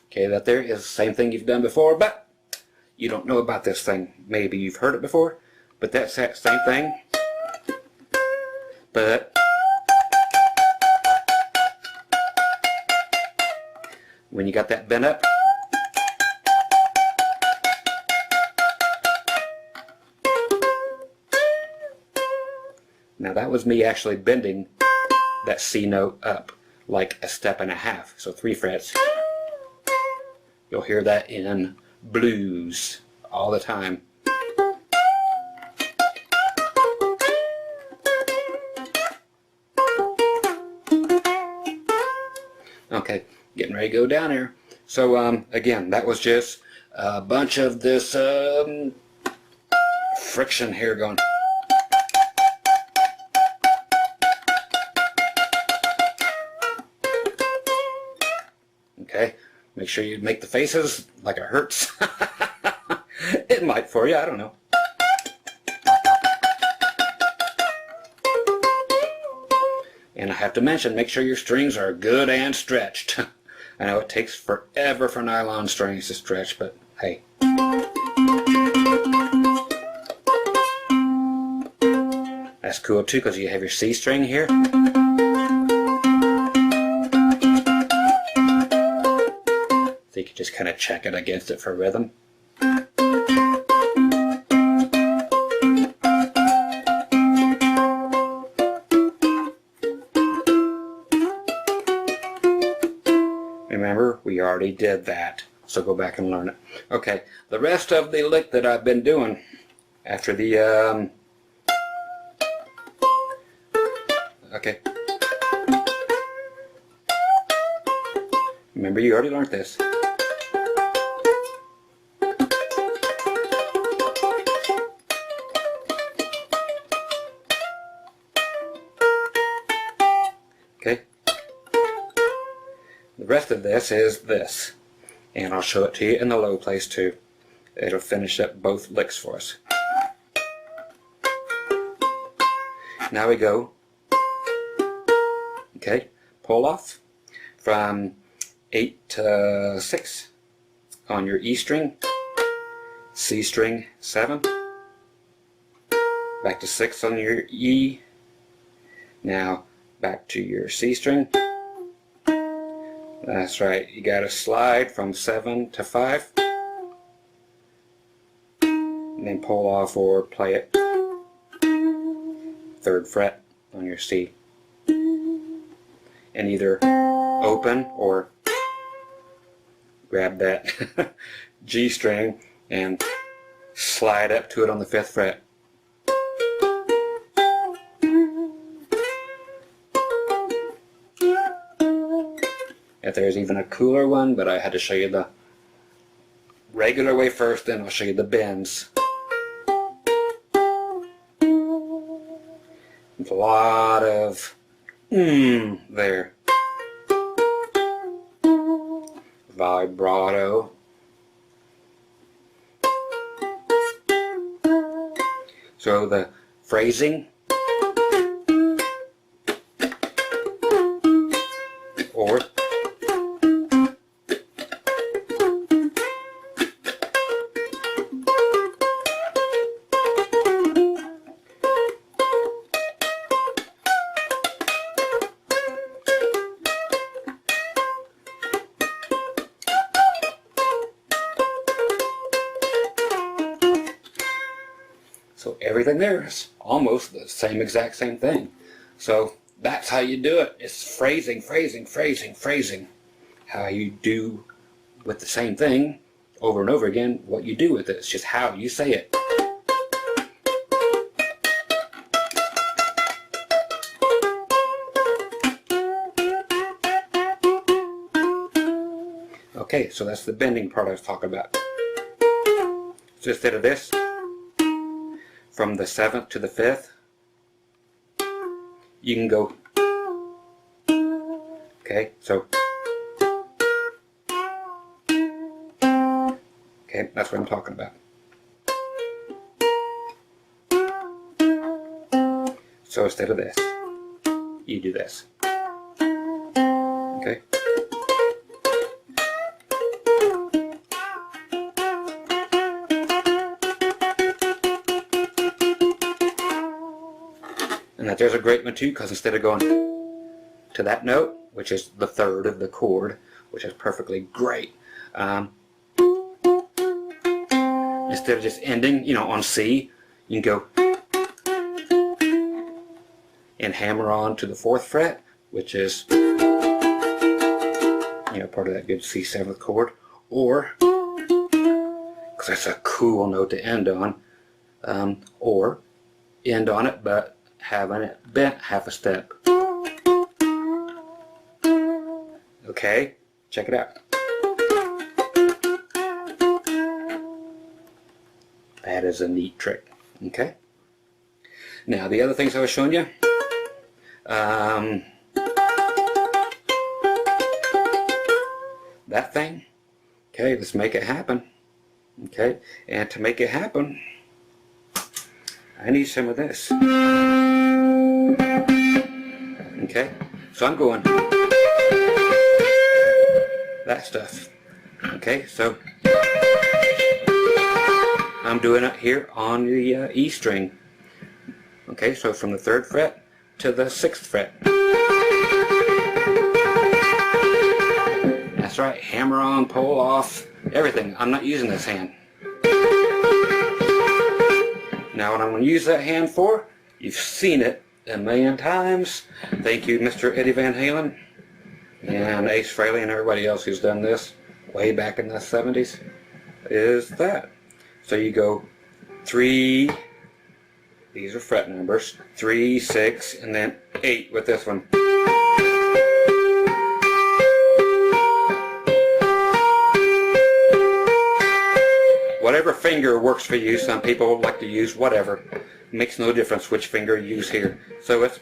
Okay, that there is the same thing you've done before, but you don't know about this thing. Maybe you've heard it before, but that's that same thing. But when you got that bent up, now that was me actually bending that C note up like a step and a half, so 3 frets. You'll hear that in blues all the time. Okay, getting ready to go down here. So again, that was just a bunch of this friction here going. Okay, make sure you make the faces like it hurts. It might for you, I don't know. And I have to mention, make sure your strings are good and stretched. I know it takes forever for nylon strings to stretch, but hey. That's cool too, because you have your C string here. So you can just kind of check it against it for rhythm. Remember, we already did that, so go back and learn it. Okay, the rest of the lick that I've been doing after the okay. Remember, you already learned this. Okay. The rest of this is this, and I'll show it to you in the low place too. It'll finish up both licks for us. Now we go. Okay, pull off from 8 to 6 on your E string, C string 7, back to 6 on your E, now back to your C string. That's right, you got to slide from 7 to 5, and then pull off or play it 3rd fret on your C, and either open or grab that G string and slide up to it on the 5th fret. If there's even a cooler one, but I had to show you the regular way first, then I'll show you the bends. There's a lot of there. Vibrato. So the phrasing or so everything there is almost the exact same thing. So that's how you do it. It's phrasing, phrasing, phrasing, phrasing. How you do with the same thing over and over again, what you do with it. It's just how you say it. Okay, so that's the bending part I was talking about. So instead of this, from the 7th to the 5th, you can go, okay, so, okay, that's what I'm talking about. So instead of this, you do this. Okay? And that there's a great one too, because instead of going to that note, which is the 3rd of the chord, which is perfectly great, instead of just ending, you know, on C, you can go and hammer on to the 4th fret, which is, you know, part of that good C7 chord, or, because that's a cool note to end on, or end on it but having it bent half a step. Okay, check it out. That is a neat trick. Okay. Now the other things I was showing you. That thing. Okay, let's make it happen. Okay, and to make it happen, I need some of this. Okay, so I'm going that stuff. Okay, so I'm doing it here on the E string. Okay, so from the 3rd fret to the 6th fret. That's right, hammer on, pull off, everything. I'm not using this hand. Now what I'm going to use that hand for, you've seen it a million times. Thank you, Mr. Eddie Van Halen and Ace Frehley and everybody else who's done this way back in the 70s, is that. So you go 3, these are fret numbers, 3, 6, and then 8 with this one. Whatever finger works for you. Some people like to use whatever. It makes no difference which finger you use here. So it's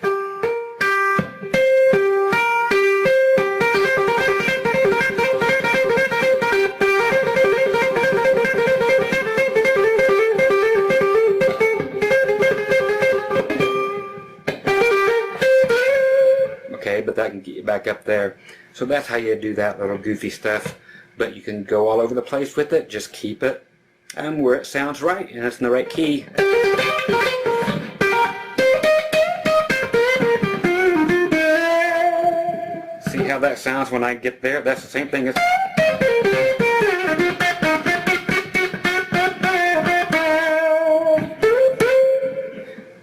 okay, but that can get you back up there. So that's how you do that little goofy stuff. But you can go all over the place with it. Just keep it where it sounds right and it's in the right key. See how that sounds when I get there? That's the same thing as...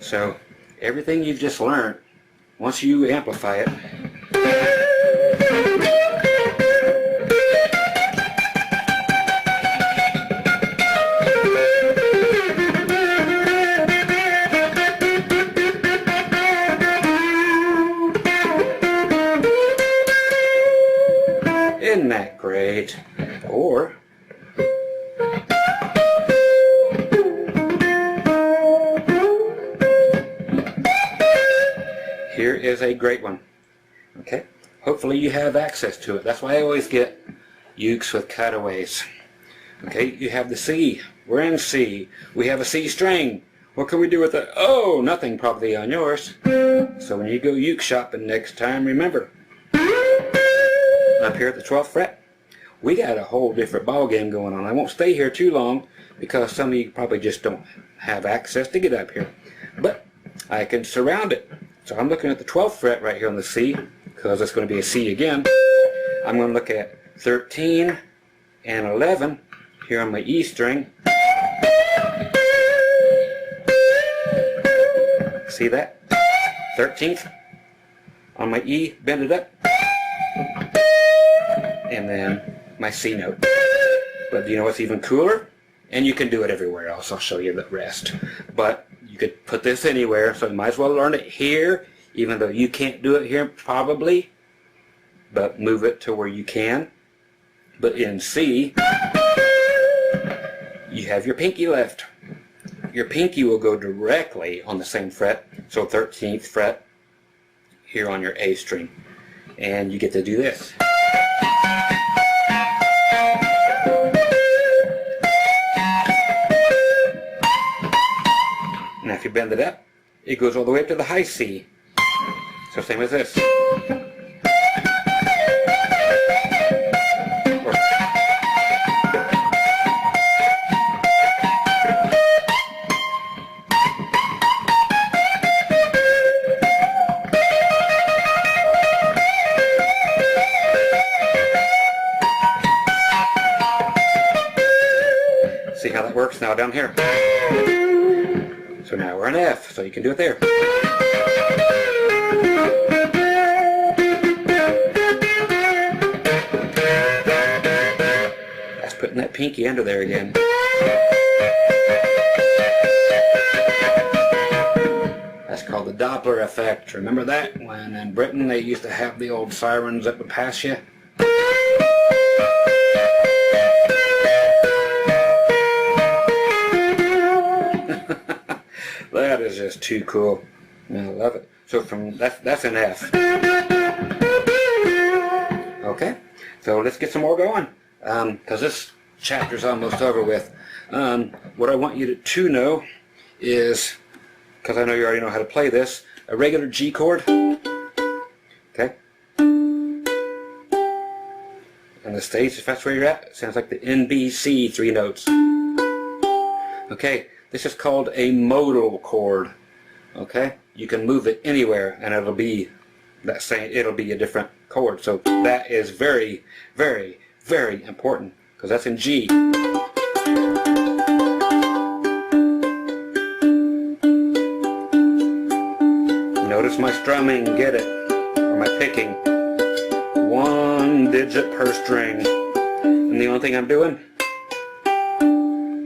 So everything you've just learned, once you amplify it, isn't that great? Or here is a great one. Okay, hopefully you have access to it. That's why I always get ukes with cutaways. Okay, you have the C. We're in C. We have a C string. What can we do with it? Oh, nothing probably on yours. So when you go uke shopping next time, remember, up here at the 12th fret, we got a whole different ball game going on. I won't stay here too long because some of you probably just don't have access to get up here. But I can surround it. So I'm looking at the 12th fret right here on the C, because it's going to be a C again. I'm going to look at 13 and 11 here on my E string. See that? 13th on my E, bend it up. And then my C note. But you know what's even cooler? And you can do it everywhere else. I'll show you the rest. But you could put this anywhere, so you might as well learn it here, even though you can't do it here probably. But move it to where you can. But in C, you have your pinky left. Your pinky will go directly on the same fret, so 13th fret here on your A string. And you get to do this. Now if you bend it up, it goes all the way up to the high C. So same as this. See how that works now down here. So now we're in F, so you can do it there. That's putting that pinky under there again. That's called the Doppler effect. Remember that? When in Britain they used to have the old sirens that would pass you? That is just too cool. I love it. So from that's an F. Okay, so let's get some more going, because this chapter's almost over with. What I want you to know is, because I know you already know how to play this, a regular G chord. Okay. And the stage, if that's where you're at, sounds like the N, B, C, 3 notes. Okay. This is called a modal chord. Okay, you can move it anywhere, and it'll be that same. It'll be a different chord. So that is very, very, very important, because that's in G. Notice my strumming. Get it, or my picking. 1 digit per string, and the only thing I'm doing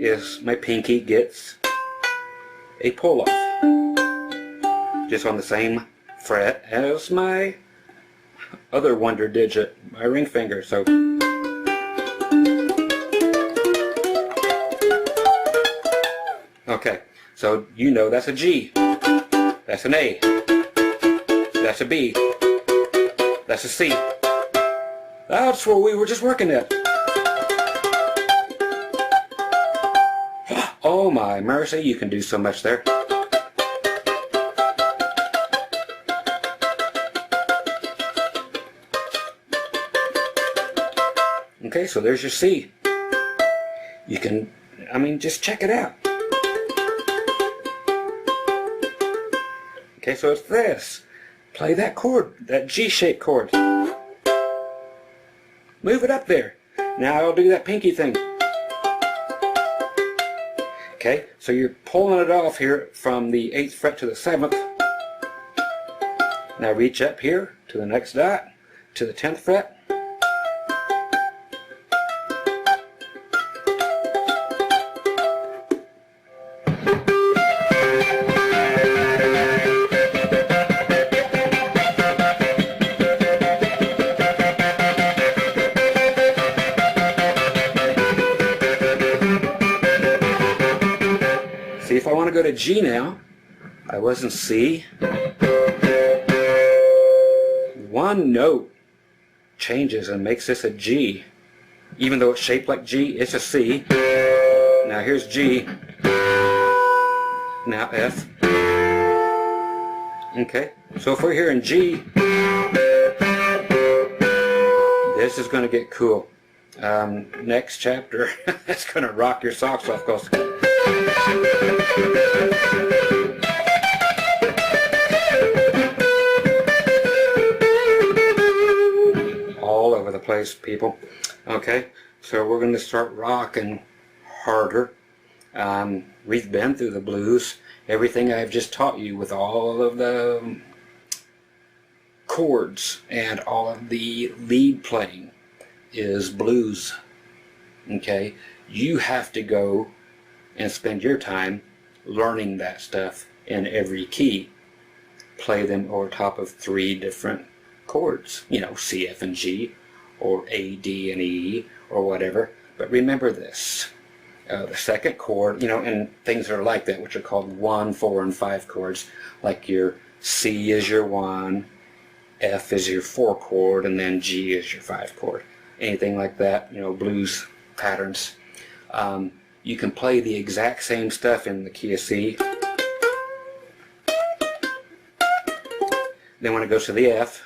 is my pinky gets a pull off, just on the same fret as my other wonder digit, my ring finger. So okay, so you know that's a G, that's an A, that's a B, that's a C. That's what we were just working at. Oh my mercy, you can do so much there. Okay, so there's your C. You can, just check it out. Okay, so it's this. Play that chord, that G-shaped chord. Move it up there. Now I'll do that pinky thing. Okay, so you're pulling it off here from the 8th fret to the 7th. Now reach up here to the next dot, to the 10th fret. See, if I want to go to G now, I was in C. One note changes and makes this a G. Even though it's shaped like G, it's a C. Now here's G. Now F. Okay, so if we're here in G, this is going to get cool. Next chapter, it's going to rock your socks off, because all over the place, people. Okay, so we're going to start rocking harder. We've been through the blues. Everything I've just taught you with all of the chords and all of the lead playing is blues. Okay, you have to go and spend your time learning that stuff in every key. Play them over top of 3 different chords, you know, C, F, and G, or A, D, and E, or whatever. But remember this, the second chord, and things are like that, which are called 1, 4, and 5 chords. Like your C is your 1, F is your 4 chord, and then G is your 5 chord. Anything like that, blues patterns. You can play the exact same stuff in the key of C. Then when it goes to the F,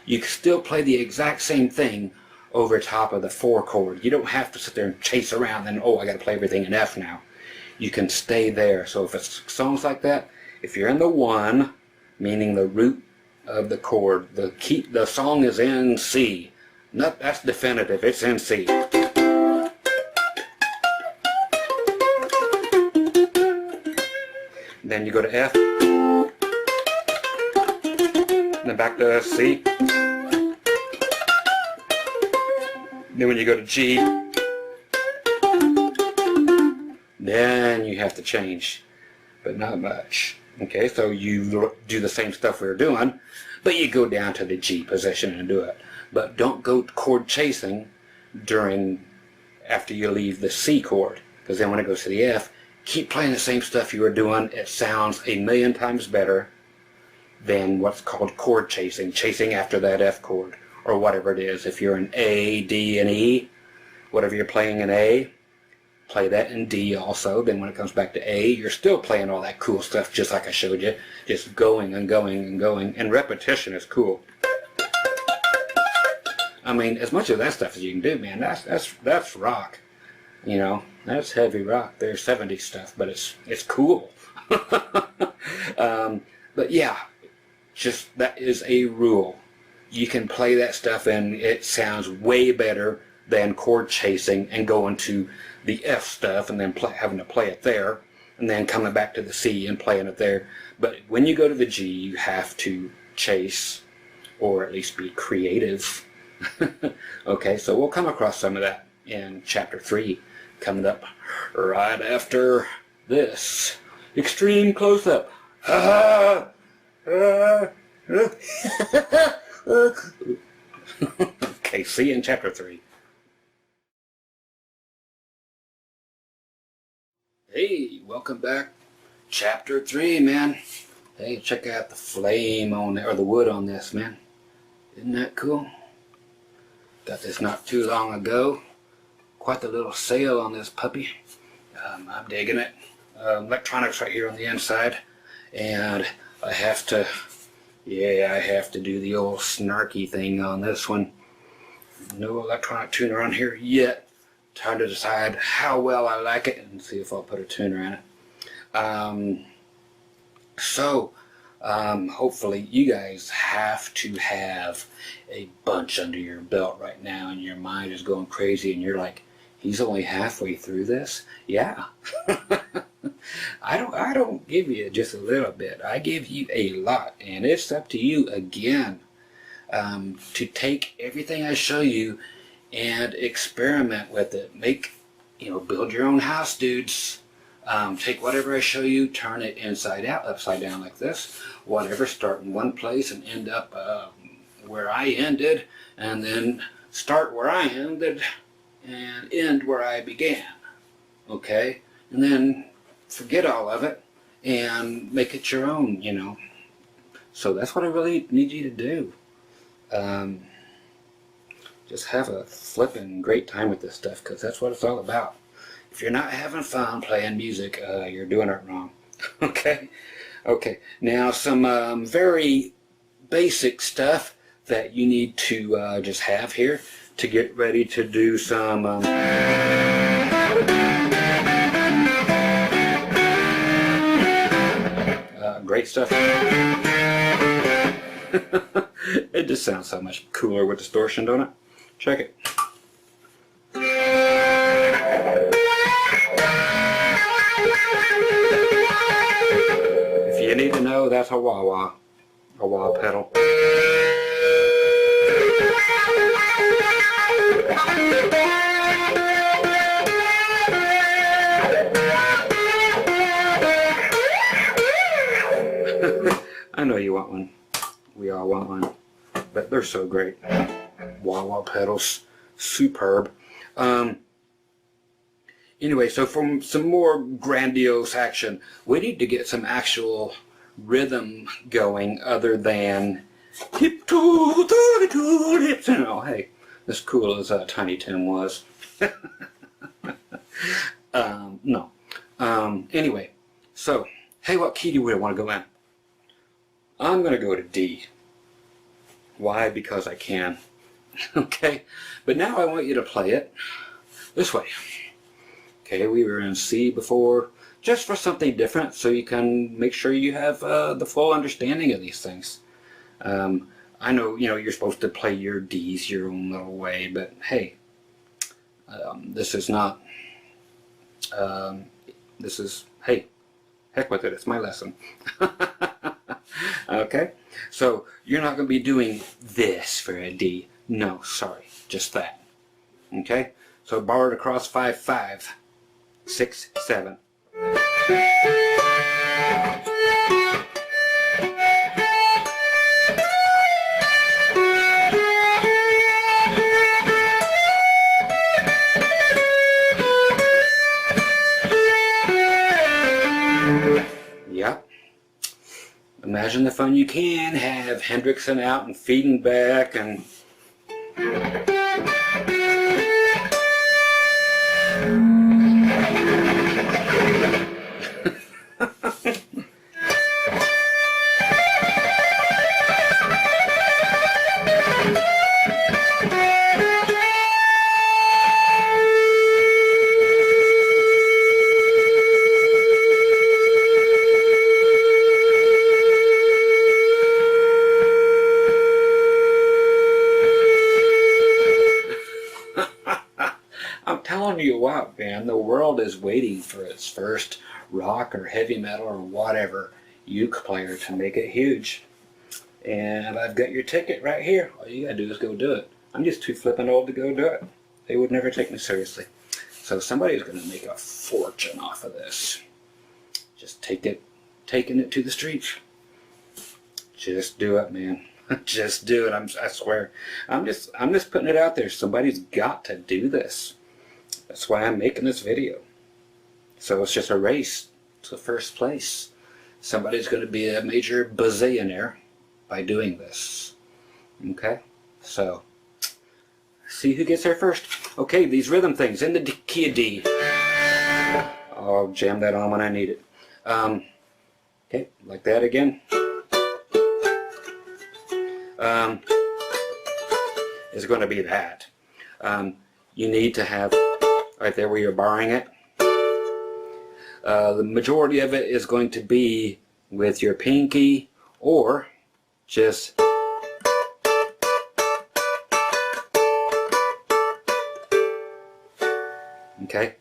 you can still play the exact same thing over top of the 4 chord. You don't have to sit there and chase around and, oh, I got to play everything in F now. You can stay there. So if it's songs like that, if you're in the 1, meaning the root of the chord, the song is in C. That's definitive. It's in C. Then you go to F, then back to C. Then when you go to G, then you have to change, but not much. Okay, so you do the same stuff we were doing, but you go down to the G position and do it. But don't go chord chasing after you leave the C chord, because then when it goes to the F, keep playing the same stuff you were doing. It sounds a million times better than what's called chord chasing after that F chord, or whatever it is. If you're in A, D, and E, whatever you're playing in A, play that in D also. Then when it comes back to A, you're still playing all that cool stuff just like I showed you, just going and going and going, and repetition is cool. I mean, as much of that stuff as you can do, man, that's rock. That's heavy rock. There's 70s stuff, but it's cool. But yeah, just that is a rule. You can play that stuff and it sounds way better than chord chasing and going to the F stuff and then having to play it there and then coming back to the C and playing it there. But when you go to the G, you have to chase, or at least be creative. Okay, so we'll come across some of that in chapter 3, coming up right after this extreme close-up. Okay, see you in chapter 3. Hey, welcome back. Chapter 3, man. Hey, check out the flame on there, or the wood on this, man. Isn't that cool? Got this not too long ago. Quite the little sail on this puppy. I'm digging it. Electronics right here on the inside. And I have to do the old snarky thing on this one. No electronic tuner on here yet. Trying to decide how well I like it and see if I'll put a tuner in it. Hopefully you guys have to have a bunch under your belt right now and your mind is going crazy and you're like, he's only halfway through this? Yeah. I don't give you just a little bit. I give you a lot, and it's up to you again to take everything I show you and experiment with it. Build your own house, dudes. Take whatever I show you, turn it inside out, upside down like this. Whatever, start in one place and end up where I ended, and then start where I ended and end where I began. Okay? And then forget all of it and make it your own, So that's what I really need you to do. Just have a flippin' great time with this stuff, because that's what it's all about. If you're not having fun playing music, you're doing it wrong. Okay? Okay. Now some very basic stuff that you need to just have here to get ready to do some great stuff. It just sounds so much cooler with distortion, don't it? Check it. If you need to know, that's a wah-wah pedal. I know you want one. We all want one. But they're so great. Wah-wah pedals. Superb. Anyway, so from some more grandiose action, we need to get some actual rhythm going other than tiptoe through the tulips. You know, hey, as cool as Tiny Tim was. No. Anyway, so, hey, what key do we want to go in? I'm going to go to D. Why? Because I can. Okay? But now I want you to play it this way. Okay, we were in C before, just for something different so you can make sure you have the full understanding of these things. I know, you know, you're supposed to play your Ds your own little way, but hey, this is not, this is, hey, heck with it, it's my lesson. Okay, so you're not going to be doing this for a D. No, sorry, just that. Okay, so borrowed across 5, 5, 6, 7. Yep. Imagine the fun you can have Hendrixing out and feeding back and I'm telling you what, man, the world is waiting for its first rock or heavy metal or whatever uke player to make it huge. And I've got your ticket right here. All you gotta do is go do it. I'm just too flippin' old to go do it. They would never take me seriously. So somebody's gonna make a fortune off of this. Just taking it to the streets. Just do it, man. Just do it. I swear. I'm just putting it out there. Somebody's got to do this. That's why I'm making this video. So it's just a race to first place. Somebody's going to be a major bazillionaire by doing this. Okay? So, see who gets there first. Okay, these rhythm things in the key of D. I'll jam that on when I need it. Okay, like that again. Is going to be that. You need to have, right there where you're barring it, the majority of it is going to be with your pinky or just okay.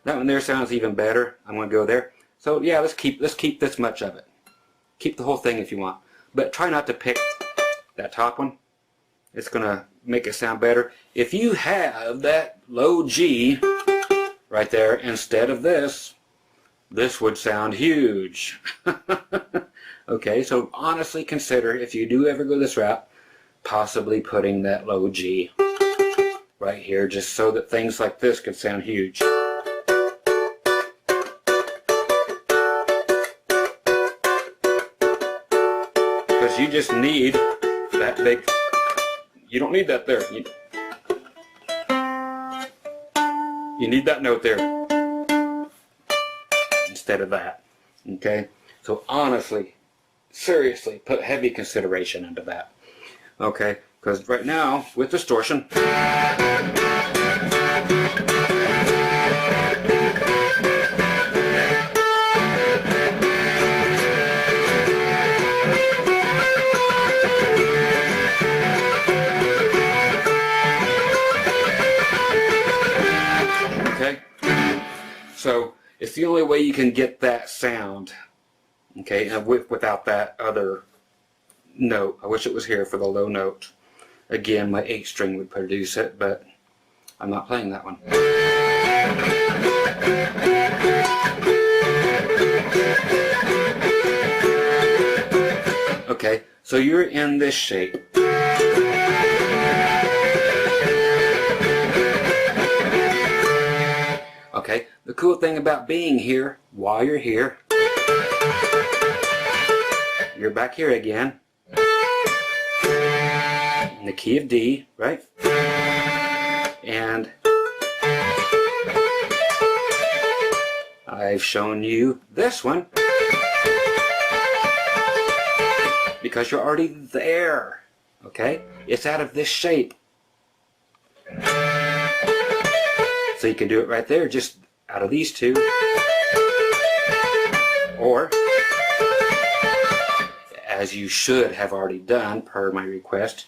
That one there sounds even better. I'm going to go there. So yeah, let's keep this much of it. Keep the whole thing if you want, but try not to pick that top one. It's going to make it sound better. If you have that low G right there instead of this would sound huge. Okay, so honestly consider, if you do ever go this route, possibly putting that low G right here just so that things like this can sound huge. Because you just need that big, you don't need that there. You need that note there instead of that. Okay? So honestly, seriously, put heavy consideration into that. Okay? Because right now, with distortion, so it's the only way you can get that sound, okay, and without that other note. I wish it was here for the low note. Again, my 8 string would produce it, but I'm not playing that one. Okay, so you're in this shape. the cool thing about being here, while you're here, you're back here again, in the key of D, right? And I've shown you this one because you're already there, okay? It's out of this shape. So you can do it right there, just out of these two. Or, as you should have already done per my request,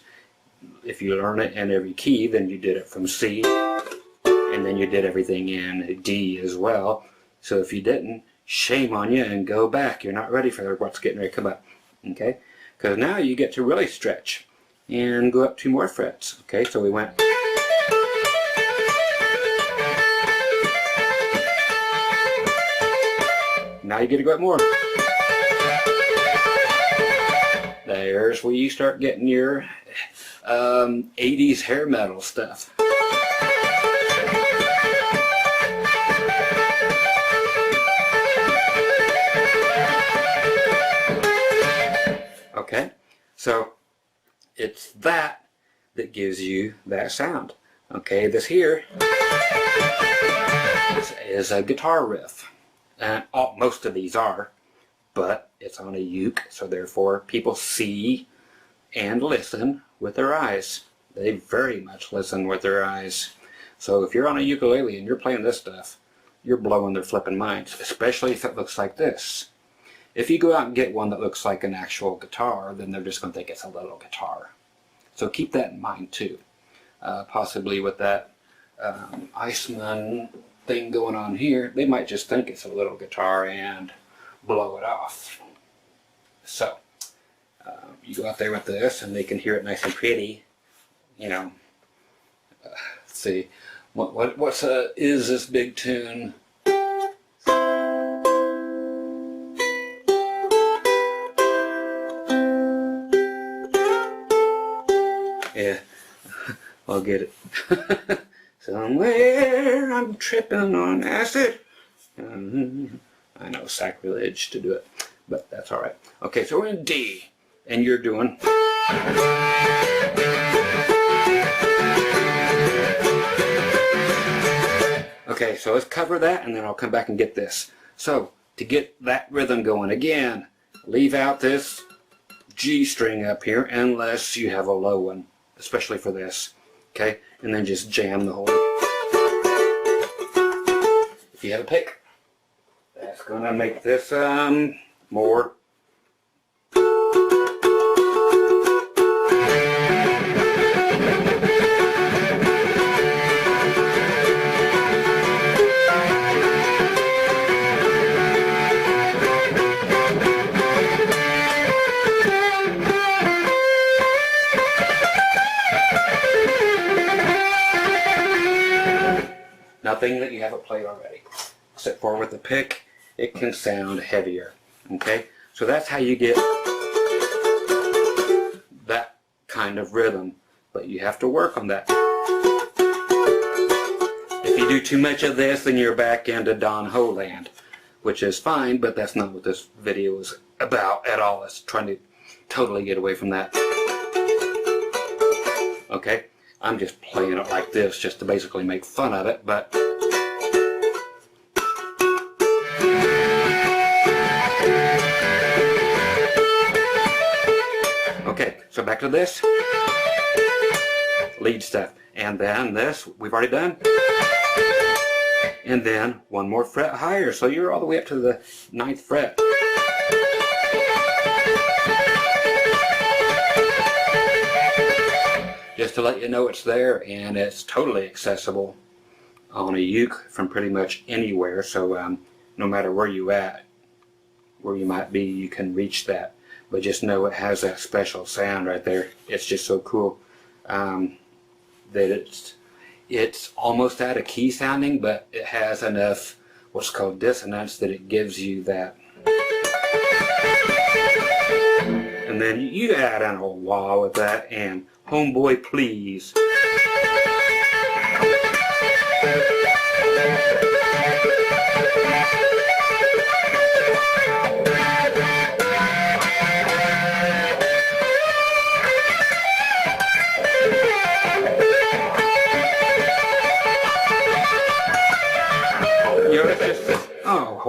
if you learn it in every key, then you did it from C, and then you did everything in D as well. So if you didn't, shame on you and go back. You're not ready for what's getting ready to come up, okay? Because now you get to really stretch and go up 2 more frets, okay? So we went. Now you get to go up more. There's where you start getting your 80s hair metal stuff. Okay, so it's that gives you that sound. Okay, this here is a guitar riff. And most of these are, but it's on a uke, so therefore people see and listen with their eyes. They very much listen with their eyes. So if you're on a ukulele and you're playing this stuff, you're blowing their flipping minds, especially if it looks like this. If you go out and get one that looks like an actual guitar, then they're just going to think it's a little guitar. So keep that in mind too. Possibly with that Iceman thing going on here, they might just think it's a little guitar and blow it off. So you go out there with this and they can hear it nice and pretty, you know. Let's see, what's is this big tune? Yeah, I'll get it. Somewhere I'm tripping on acid. I know, sacrilege to do it, but that's alright. Okay, so we're in D, and you're doing. Okay, so let's cover that, and then I'll come back and get this. So, to get that rhythm going again, leave out this G string up here, unless you have a low one, especially for this. Okay, and then just jam the whole. If you have a pick, that's gonna make this more. Nothing that you haven't played already. Except for with the pick, it can sound heavier. Okay? So that's how you get that kind of rhythm. But you have to work on that. If you do too much of this, then you're back into Don Ho land. Which is fine, but that's not what this video is about at all. It's trying to totally get away from that. Okay? I'm just playing it like this just to basically make fun of it, but okay, so back to this lead stuff, and then this we've already done, and then 1 more fret higher, so you're all the way up to the 9th fret. Just to let you know it's there, and it's totally accessible on a uke from pretty much anywhere. So no matter where you might be, you can reach that. But just know it has that special sound right there. It's just so cool that it's almost out of key sounding, but it has enough what's called dissonance that it gives you that. And then you add in a wah with that, and homeboy please.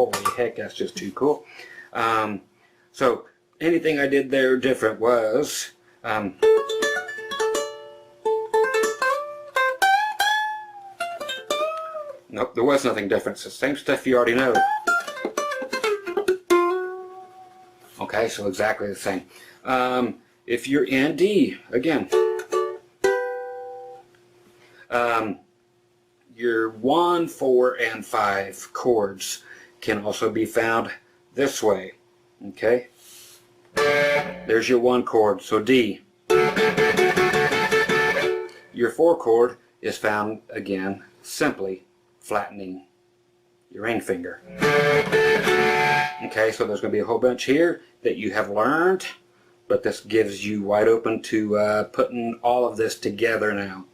holy heck, that's just too cool. So anything I did there different was nope, there was nothing different. It's the same stuff you already know. Okay, so exactly the same. If you're in D, again, your 1, 4, and 5 chords can also be found this way. Okay? There's your 1 chord, so D. Your 4 chord is found, again, simply flattening your ring finger. Okay, so there's going to be a whole bunch here that you have learned, but this gives you wide open to putting all of this together now.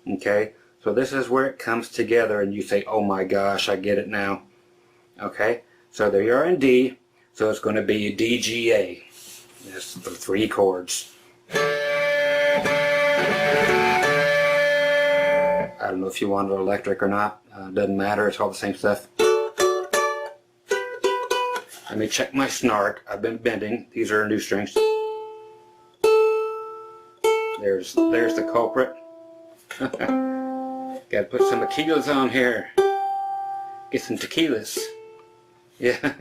Okay, so this is where it comes together and you say, oh my gosh, I get it now. Okay, so there you are in D, so it's going to be D, G, A. That's the 3 chords. I don't know if you want it electric or not. Doesn't matter, it's all the same stuff. Let me check my snark. I've been bending. These are new strings. There's the culprit. Gotta put some tequilas on here. Get some tequilas. Yeah.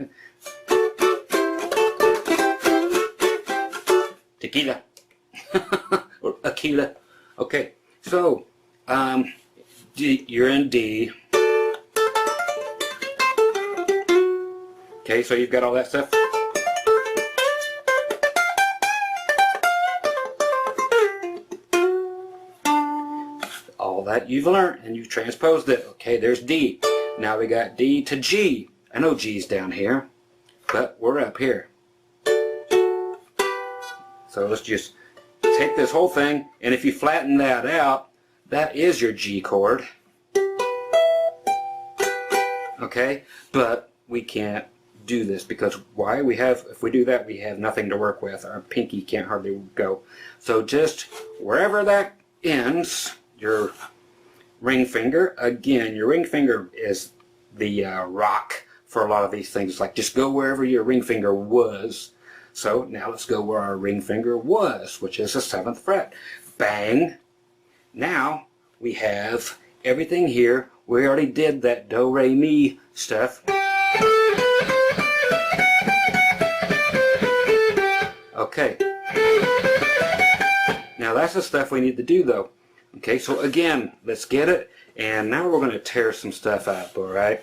Tequila. Or Aquila. Okay, so D, you're in D. Okay, so you've got all that stuff. All that you've learned and you've transposed it. Okay, there's D. Now we got D to G. I know G's down here, but we're up here. So let's just take this whole thing, and if you flatten that out, that is your G chord. Okay, but we can't do this because why? If we do that, we have nothing to work with. Our pinky can't hardly go. So just wherever that ends, your ring finger, again, your ring finger is the rock for a lot of these things. Like just go wherever your ring finger was. So now let's go where our ring finger was, which is the 7th fret. Bang. Now we have everything here. We already did that do, re, mi stuff. Okay. Now that's the stuff we need to do though. Okay, so again, let's get it. And now we're going to tear some stuff up, alright?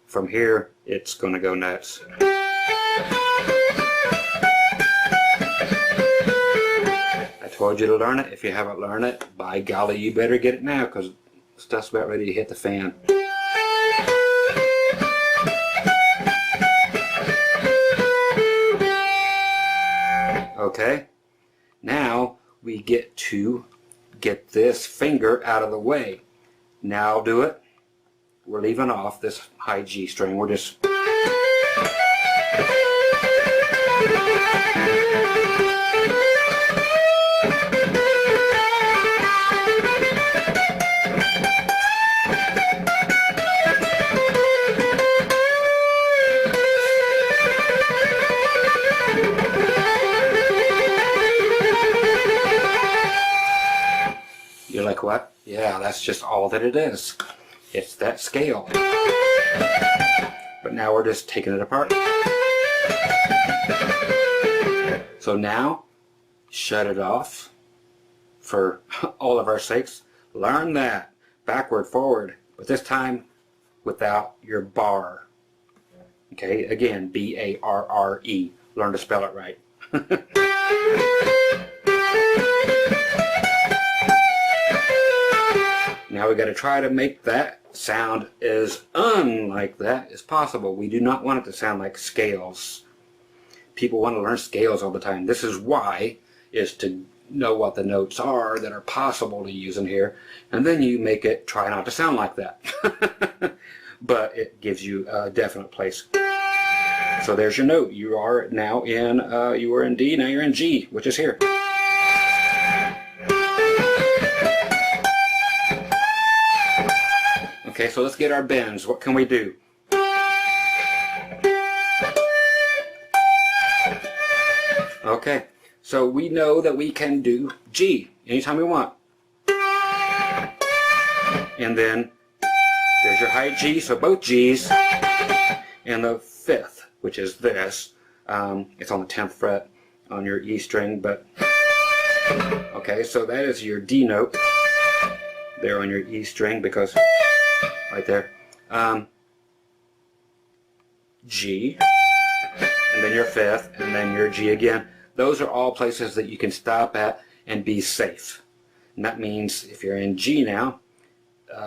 From here, it's going to go nuts. I told you to learn it. If you haven't learned it, by golly, you better get it now because stuff's about ready to hit the fan. Okay, now we get to get this finger out of the way. Now I'll do it. We're leaving off this high G string. We're just... You're like, what? Yeah, that's just all that it is. It's that scale. But now we're just taking it apart. So now, shut it off for all of our sakes. Learn that backward, forward, but this time without your bar. Okay, again, B-A-R-R-E. Learn to spell it right. Now we got to try to make that sound as unlike that as possible. We do not want it to sound like scales. People want to learn scales all the time. This is why, is to know what the notes are that are possible to use in here, and then you make it try not to sound like that. But it gives you a definite place. So there's your note. You are now in, you were in D, now you're in G, which is here. Okay, so let's get our bends. What can we do? Okay, so we know that we can do G anytime we want. And then there's your high G, so both G's. And the fifth, which is this, it's on the 10th fret on your E string, but okay, so that is your D note there on your E string, because right there, G, and then your fifth, and then your G again. Those are all places that you can stop at and be safe. And that means if you're in G now,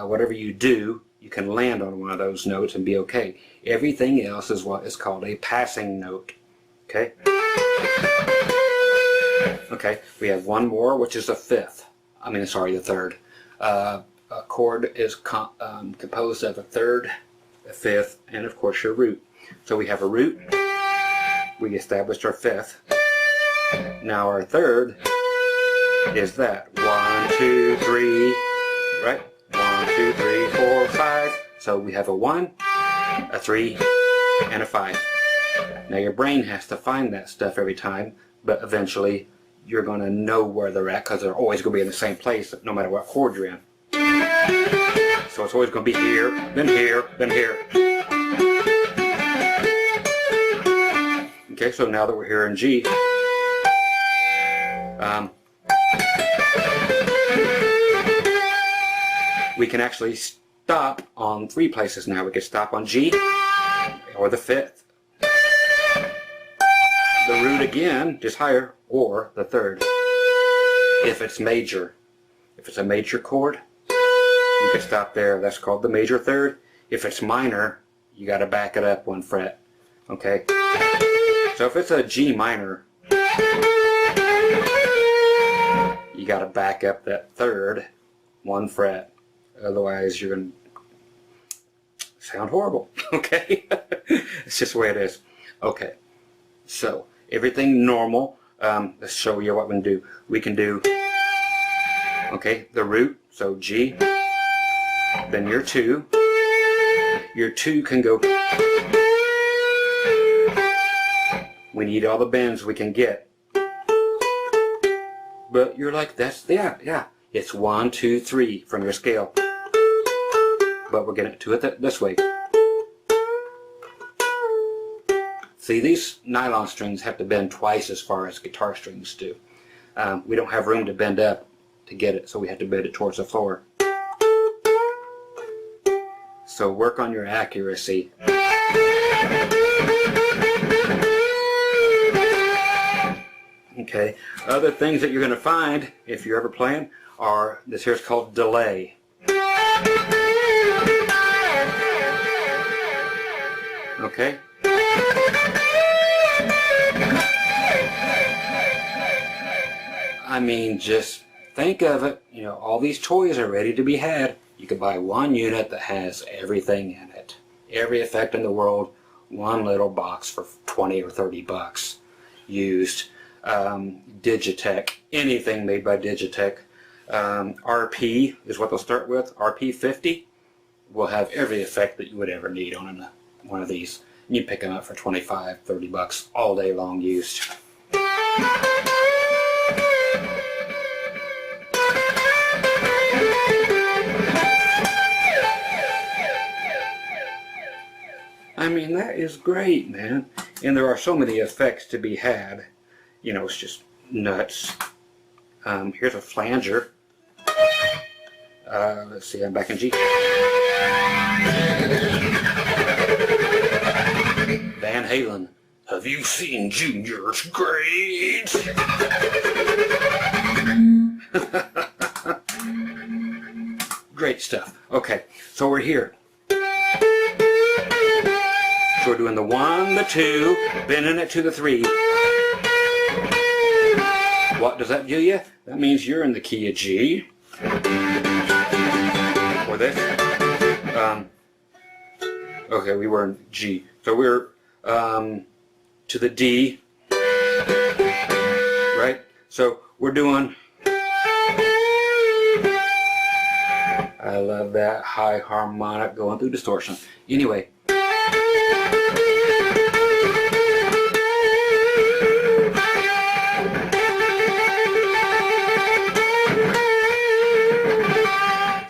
whatever you do, you can land on one of those notes and be okay. Everything else is what is called a passing note. Okay? Okay, we have one more, which is the fifth. The third. A chord is composed of a third, a fifth, and of course your root. So we have a root. We established our fifth. Now our third is that. 1, 2, 3, right? 1, 2, 3, 4, 5. So we have a 1, a 3, and a 5. Now your brain has to find that stuff every time, but eventually you're going to know where they're at, because they're always going to be in the same place no matter what chord you're in. So it's always going to be here, then here, then here. Okay, so now that we're here in G, we can actually stop on 3 places now. We can stop on G, or the fifth, the root again, just higher, or the third. If it's major, if it's a major chord, you can stop there. That's called the major third. If it's minor, you got to back it up 1 fret. Okay? So if it's a G minor, you got to back up that third 1 fret. Otherwise, you're going to sound horrible. Okay? It's just the way it is. Okay. So, everything normal. Let's show you what we can do. We can do, okay, the root, so G, then your 2. Your 2 can go, we need all the bends we can get. But you're like, yeah. It's 1, 2, 3 from your scale. But we're getting to it this way. See, these nylon strings have to bend twice as far as guitar strings do. We don't have room to bend up to get it, so we have to bend it towards the floor. So work on your accuracy. Okay, other things that you're going to find if you're ever playing are, this here's called delay. Okay? Just think of it, all these toys are ready to be had. You could buy one unit that has everything in it. Every effect in the world, one little box for 20 or 30 bucks. Used. Digitech, anything made by Digitech. RP is what they'll start with. RP 50 will have every effect that you would ever need on one of these. And you pick them up for 25, 30 bucks all day long used. That is great, man. And there are so many effects to be had. It's just nuts. Here's a flanger. Let's see, I'm back in G. Van Halen, have you seen Junior's grades? Great stuff. Okay, so we're here. So we're doing the 1, the 2, bending it to the 3. What does that do you? That means you're in the key of G. Or this. Okay, we were in G. So we're to the D. Right? So we're doing... I love that high harmonic going through distortion. Anyway.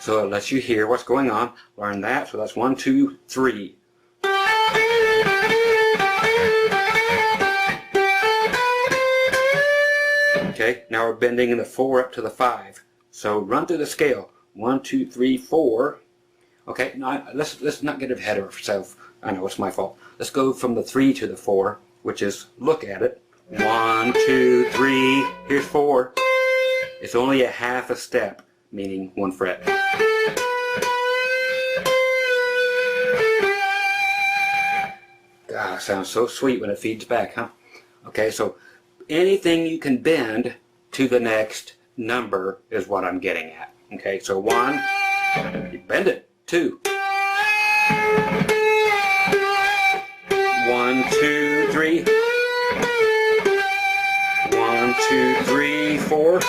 So it lets you hear what's going on. Learn that. So that's 1, 2, 3. Okay, now we're bending the 4 up to the 5. So run through the scale. 1, 2, 3, 4. Okay, now let's not get ahead of ourselves. I know it's my fault. Let's go from the 3 to the 4, which is look at it. 1, 2, 3. Here's 4. It's only a half a step, meaning 1 fret. Ah, sounds so sweet when it feeds back, huh? Okay, so anything you can bend to the next number is what I'm getting at. Okay, so 1, you bend it. 2, 1, 2, 3. 1, 2, 3, 4.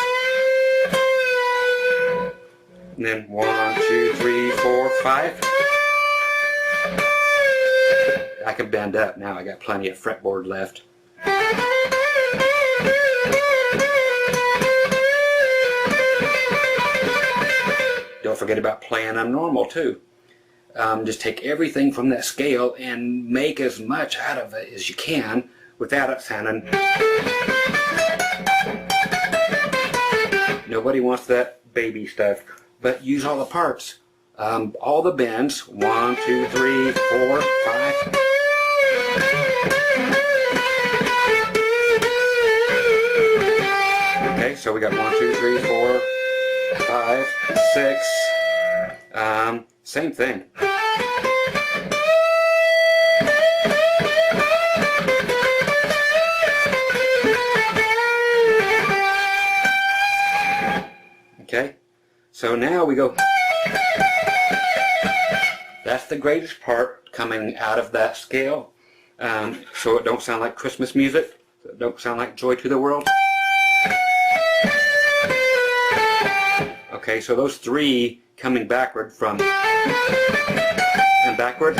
And then 1, 2, 3, 4, 5. I can bend up now. I got plenty of fretboard left. Don't forget about playing them normal too. Just take everything from that scale and make as much out of it as you can without it sounding. Nobody wants that baby stuff, but use all the parts. All the bends. 1, 2, 3, 4, 5. Okay, so we got 1, 2, 3, 4, 5, 6. Same thing. Okay, so now we go. That's the greatest part coming out of that scale. So it don't sound like Christmas music. So it don't sound like Joy to the World. Okay, so those 3 coming backward from and backward.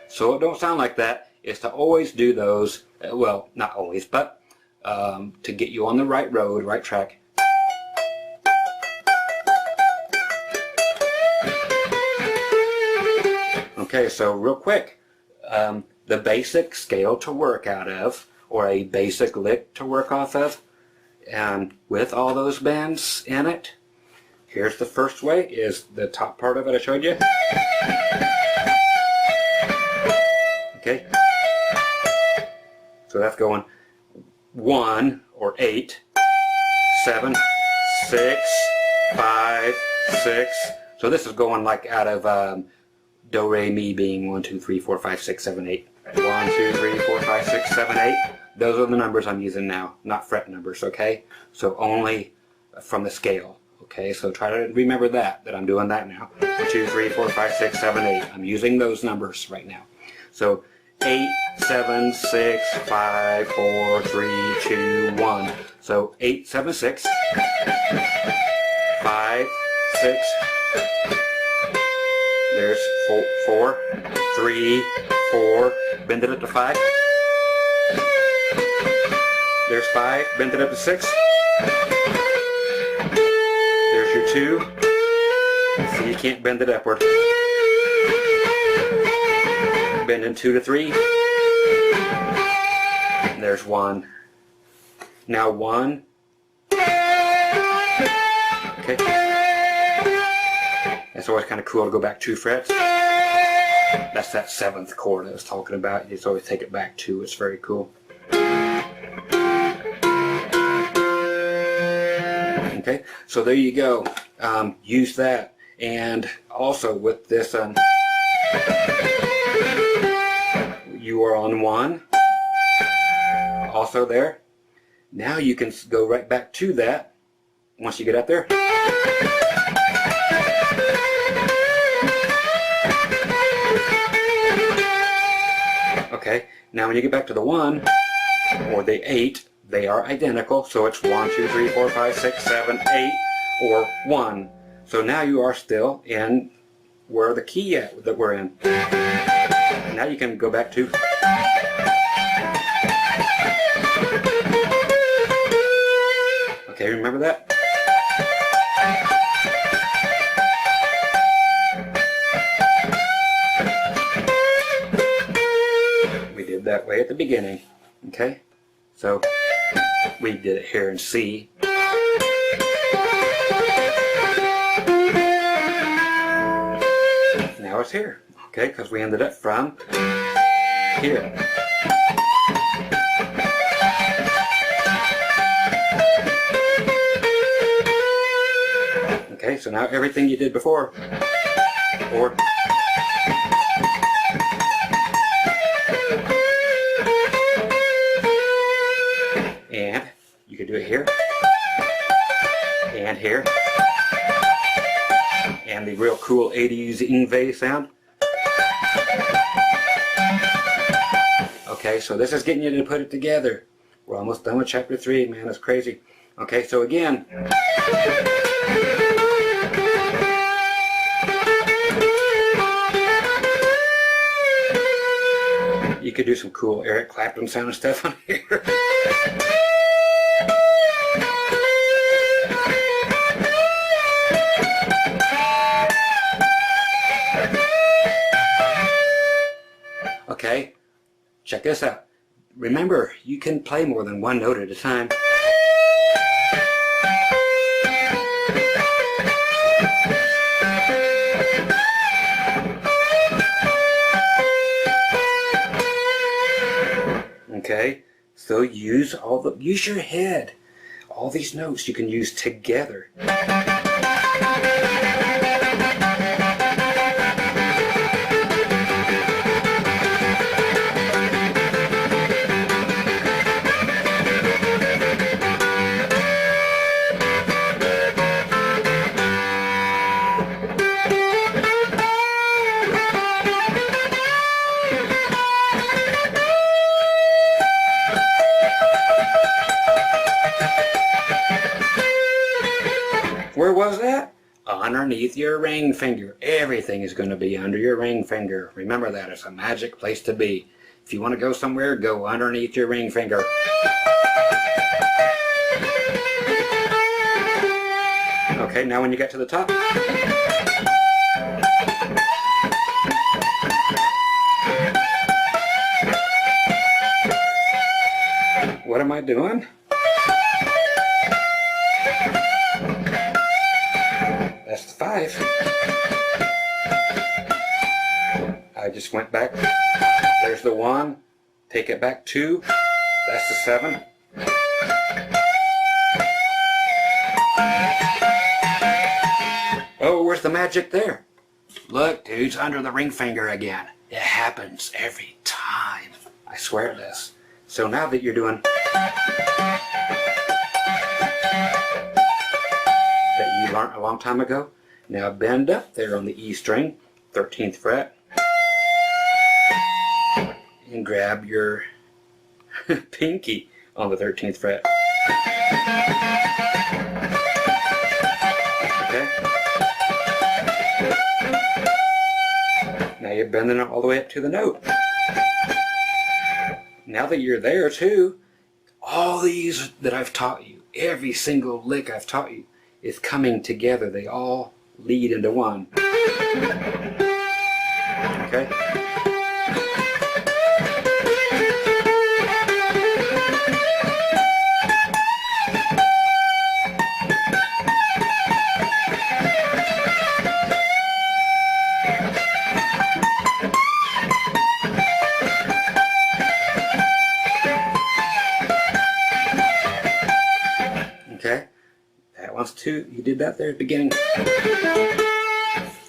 So it don't sound like that. Is to always do those. Well, not always, but to get you on the right road, right track. Okay, so real quick, the basic scale to work out of, or a basic lick to work off of, and with all those bends in it, here's the first way, is the top part of it I showed you. Okay, so that's going 1 or 8, 7, 6, 5, 6. So this is going like out of do, re, mi being 1, 2, 3, 4, 5, 6, 7, 8. 1, 2, 3, 4, 5, 6, 7, 8. Those are the numbers I'm using now, not fret numbers, okay? So only from the scale, okay? So try to remember that I'm doing that now. 1, 2, 3, 4, 5, 6, 7, 8. I'm using those numbers right now. So 8, 7, 6, 5, 4, 3, 2, 1. So 8, 7, 6. 5, 6. There's 4, 3, 4. Bend it up to 5. There's 5. Bend it up to 6. There's your 2. See, you can't bend it upward. Bending 2 to 3. And there's 1. Now 1. Okay. It's always kind of cool to go back 2 frets. That's that 7th chord I was talking about. You just always take it back 2. It's very cool. Okay, so there you go. Use that. And also with this, you are on 1. Also there. Now you can go right back to that once you get up there. Okay, now when you get back to the 1 or the 8, they are identical. So it's 1, 2, 3, 4, 5, 6, 7, 8, or 1. So now you are still in where the key at that we're in. Now you can go back to. Okay, remember that? We did that way at the beginning, okay? So we did it here in C. Now it's here, okay? Because we ended up from here. Okay, so now everything you did before, or and you could do it here, and here, and the real cool 80s Ingve sound. Okay, so this is getting you to put it together. We're almost done with chapter 3, man, that's crazy. Okay, so again, you could do some cool Eric Clapton sound stuff on here. Okay, check this out. Remember, you can play more than one note at a time. Okay, so use your head. All these notes you can use together. Where was that? Underneath your ring finger. Everything is going to be under your ring finger. Remember that. It's a magic place to be. If you want to go somewhere, go underneath your ring finger. Okay, now when you get to the top. What am I doing? That's the 5. I just went back. There's the 1. Take it back 2. That's the 7. Oh, where's the magic there? Look, dude's under the ring finger again. It happens every time. I swear it does. So now that you're doing that you learned a long time ago, now bend up there on the E string, 13th fret, and grab your pinky on the 13th fret. Okay? Now you're bending it all the way up to the note. Now that you're there too, all these that I've taught you, every single lick I've taught you, is coming together. They all lead into one. Okay? Okay? That one's 2. You did that there at the beginning.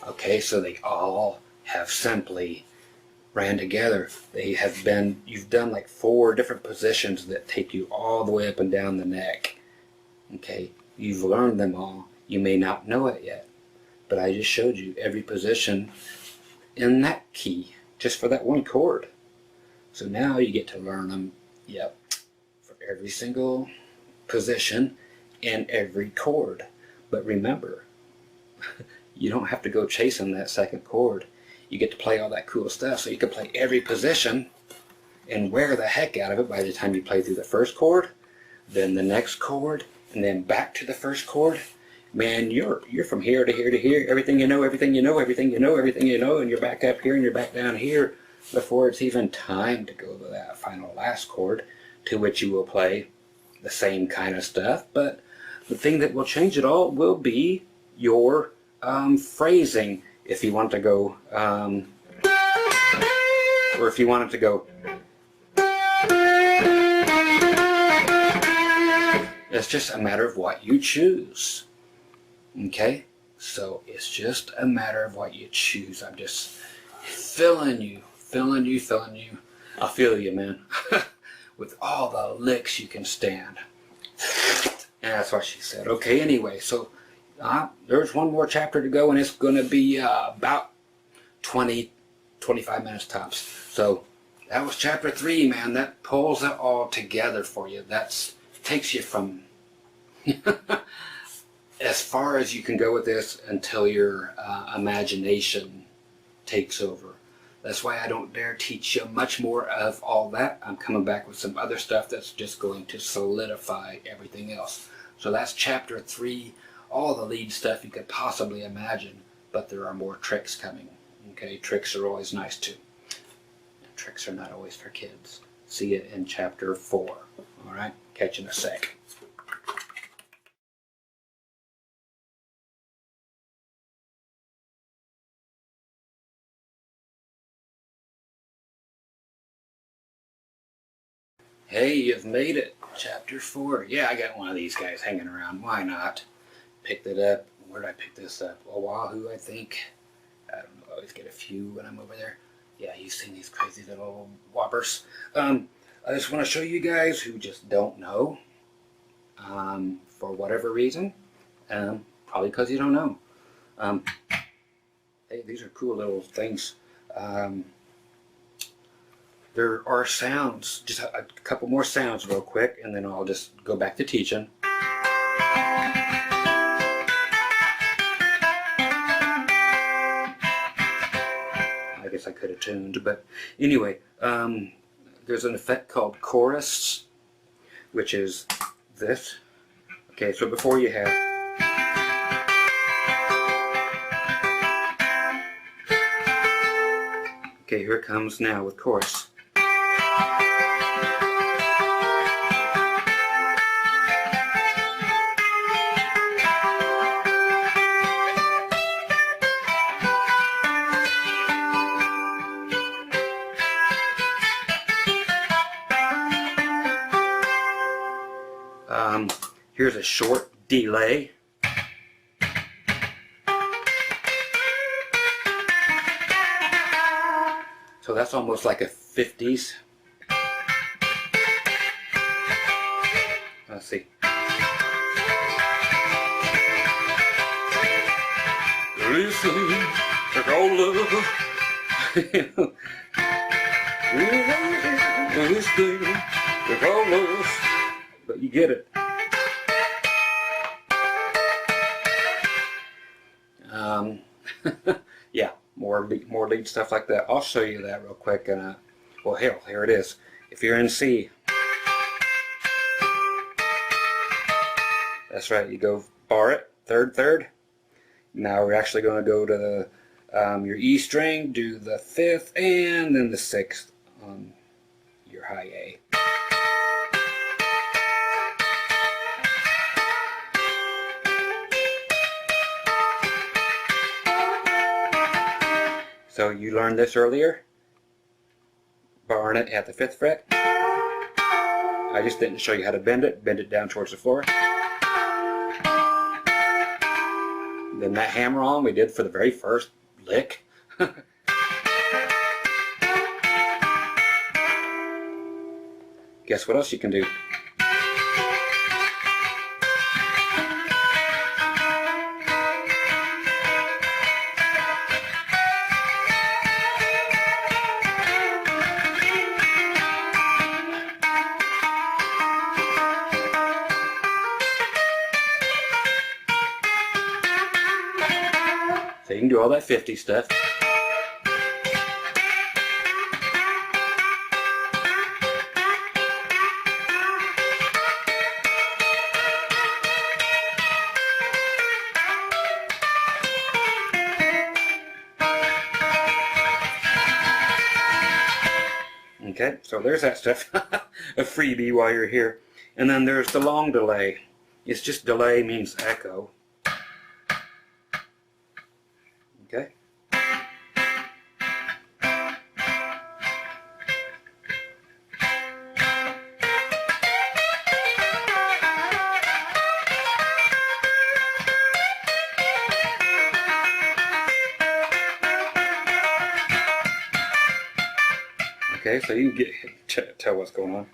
Okay, so they all have simply ran together. They have been, you've done like 4 different positions that take you all the way up and down the neck. Okay, you've learned them all. You may not know it yet, but I just showed you every position in that key, just for that one chord. So now you get to learn them, yep, for every single position in every chord. But remember, you don't have to go chasing that second chord. You get to play all that cool stuff, so you can play every position and wear the heck out of it by the time you play through the first chord, then the next chord, and then back to the first chord. man, you're from here to here to here. Everything you know, everything you know, everything you know, everything you know, and you're back up here and you're back down here before it's even time to go to that final last chord, to which you will play the same kind of stuff. But the thing that will change it all will be your phrasing. If you want to go, or if you want it to go, it's just a matter of what you choose. Okay? So it's just a matter of what you choose. I'm just filling you. I feel you, man. With all the licks you can stand. And that's what she said. Okay, anyway, so there's one more chapter to go, and it's going to be about 25 minutes tops. So that was chapter 3, man. That pulls it all together for you. That takes you from as far as you can go with this until your imagination takes over. That's why I don't dare teach you much more of all that. I'm coming back with some other stuff that's just going to solidify everything else. So that's chapter 3, all the lead stuff you could possibly imagine, but there are more tricks coming. Okay, tricks are always nice too. And tricks are not always for kids. See you in chapter 4. All right, catch you in a sec. Hey, you've made it. Chapter 4. Yeah, I got one of these guys hanging around. Why not? Picked it up. Where did I pick this up? Oahu, I think. I don't know. I always get a few when I'm over there. Yeah, you've seen these crazy little whoppers. I just want to show you guys who just don't know. For whatever reason. Probably because you don't know. Hey, these are cool little things. There are sounds, just a couple more sounds real quick, and then I'll just go back to teaching. I guess I could have tuned, but anyway, there's an effect called chorus, which is this. Okay, so before you have okay, here it comes now with chorus. Here's a short delay. So that's almost like a 50s. Let's see. Listen, take all love. Listen, take all love. But you get it. Yeah, more lead stuff like that. I'll show you that real quick. And well, hell, here it is. If you're in C, that's right. You go bar it, third. Now we're actually going to go to the your E string, do the 5th, and then the 6th on your high A. So you learned this earlier, barring it at the 5th fret. I just didn't show you how to bend it down towards the floor. Then that hammer on we did for the very first lick. Guess what else you can do? So you can do all that 50 stuff. Okay, so there's that stuff, a freebie while you're here. And then there's the long delay. It's just delay means echo. Okay. Okay, so you can tell what's going on.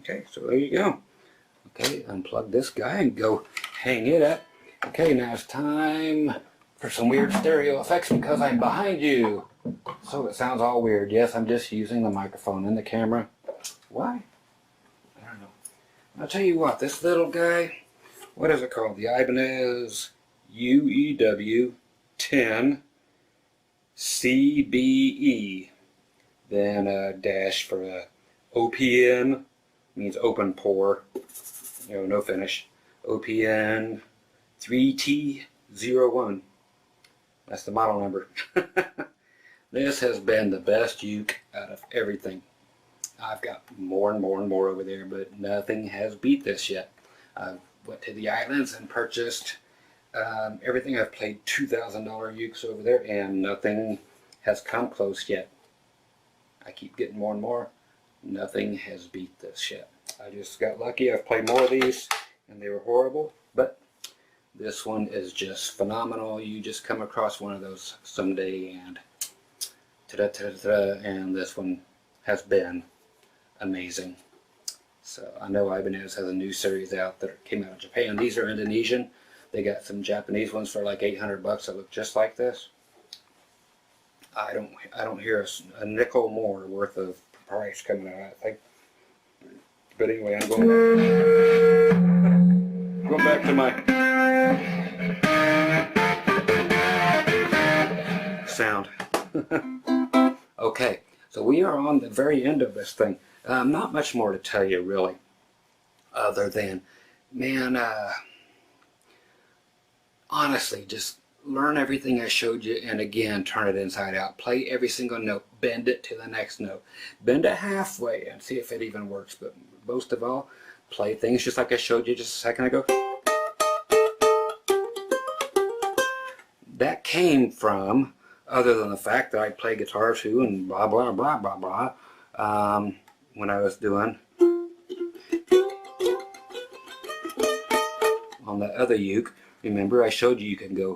Okay, so there you go. Okay, unplug this guy and go hang it up. Okay, now it's time for some weird stereo effects because I'm behind you. So it sounds all weird. Yes, I'm just using the microphone and the camera. Why? I don't know. I'll tell you what, this little guy, what is it called? The Ibanez UEW 10 CBE. Then a dash for a OPN, means open pour, no finish. OPN 3T01. That's the model number. This has been the best uke out of everything. I've got more and more and more over there, but nothing has beat this yet. I went to the islands and purchased everything. I've played $2,000 ukes over there, and nothing has come close yet. I keep getting more and more. Nothing has beat this yet. I just got lucky. I've played more of these, and they were horrible, but this one is just phenomenal. You just come across one of those someday, and ta-da-ta-da-ta-da, and this one has been amazing. So I know Ibanez has a new series out that came out of Japan. These are Indonesian. They got some Japanese ones for like 800 bucks that look just like this. I don't hear a nickel more worth of price coming out, I think. But anyway, I'm going back to my sound. Okay, so we are on the very end of this thing. Not much more to tell you, really, other than, man, honestly, just learn everything I showed you, and again, turn it inside out. Play every single note. Bend it to the next note. Bend it halfway and see if it even works. But most of all, play things just like I showed you just a second ago. That came from, other than the fact that I play guitar too and blah, blah, blah, blah, blah, when I was doing on the other uke. Remember, I showed you can go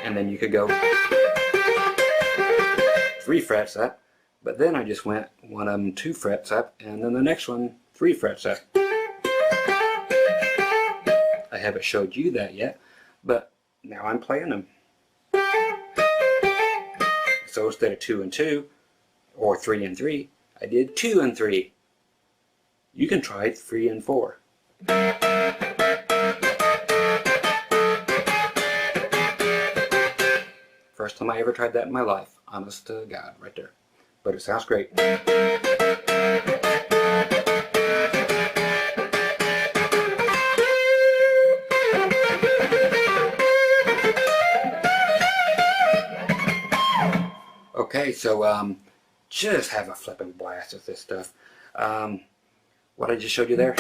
and then you could go 3 frets up, but then I just went one of them 2 frets up, and then the next one 3 frets up. I haven't showed you that yet, but now I'm playing them. So instead of 2 and 2 or 3 and 3, I did 2 and 3. You can try 3 and 4. First time I ever tried that in my life. Honest to God, right there. But it sounds great. Okay, so just have a flipping blast with this stuff. What I just showed you there.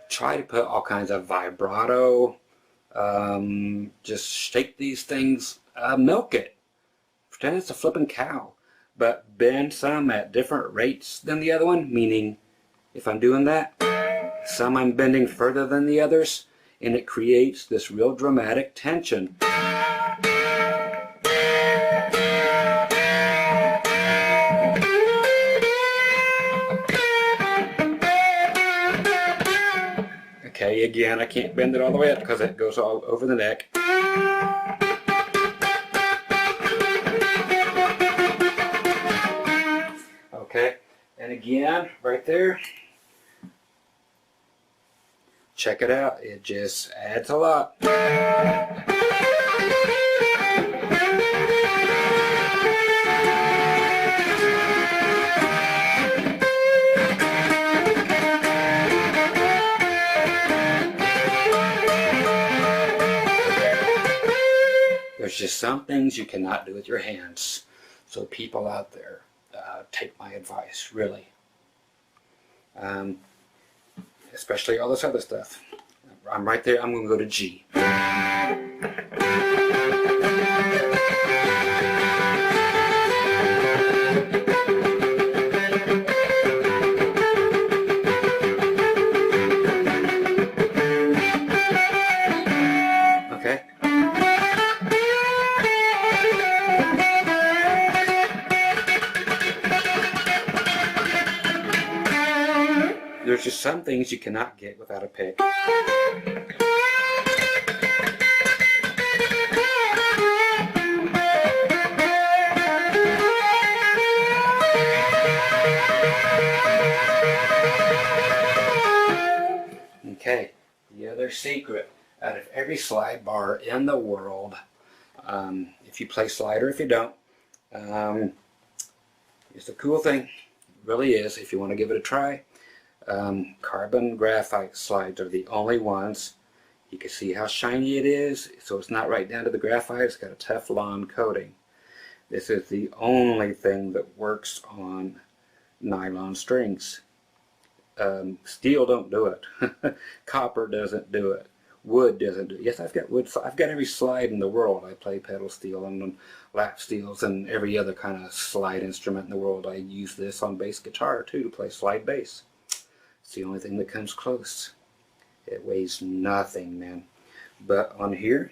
Try to put all kinds of vibrato. Just shake these things. Milk it. Pretend it's a flipping cow. But bend some at different rates than the other one. Meaning, if I'm doing that, some I'm bending further than the others. and it creates this real dramatic tension. Okay, again, I can't bend it all the way up because it goes all over the neck. Okay, and again, right there, check it out, it just adds a lot. There's just some things you cannot do with your hands. So people out there, take my advice, really. Especially all this other stuff. I'm right there, I'm going to go to G. Okay. There's just some things you cannot get without a pick. Okay, the other secret, out of every slide bar in the world, if you play slide or if you don't, it's a cool thing. It really is, if you want to give it a try. Carbon graphite slides are the only ones. You can see how shiny it is, so it's not right down to the graphite, it's got a Teflon coating. This is the only thing that works on nylon strings. Steel don't do it. Copper doesn't do it. Wood doesn't do it. Yes, I've got wood. I've got every slide in the world. I play pedal steel and lap steels and every other kind of slide instrument in the world. I use this on bass guitar too to play slide bass. It's the only thing that comes close. It weighs nothing, man. But on here,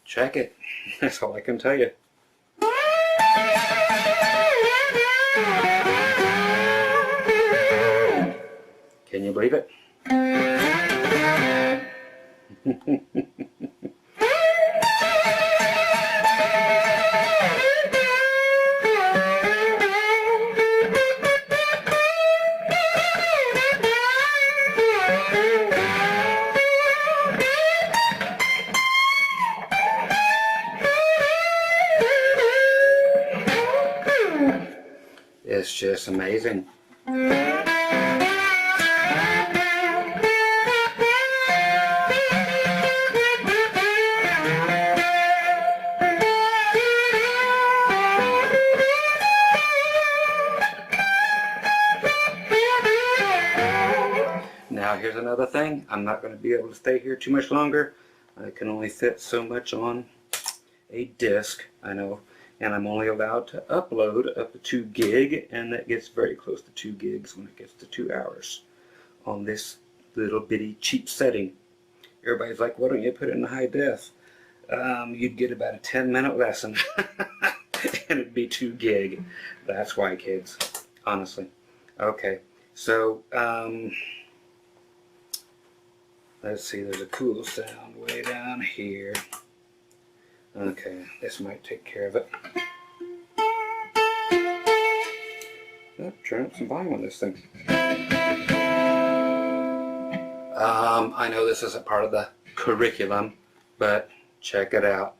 check it. That's all I can tell you. Can you believe it? It's just amazing. Now here's another thing. I'm not going to be able to stay here too much longer. I can only fit so much on a disc, I know, and I'm only allowed to upload up to 2 gig, and that gets very close to 2 gigs when it gets to 2 hours on this little bitty cheap setting. Everybody's like, why don't you put it in high def? You'd get about a 10-minute lesson and it'd be 2 gig. That's why, kids, honestly. Okay, so let's see, there's a cool sound way down here. Okay, this might take care of it. Oh, turn up some volume on this thing. I know this isn't part of the curriculum, but check it out.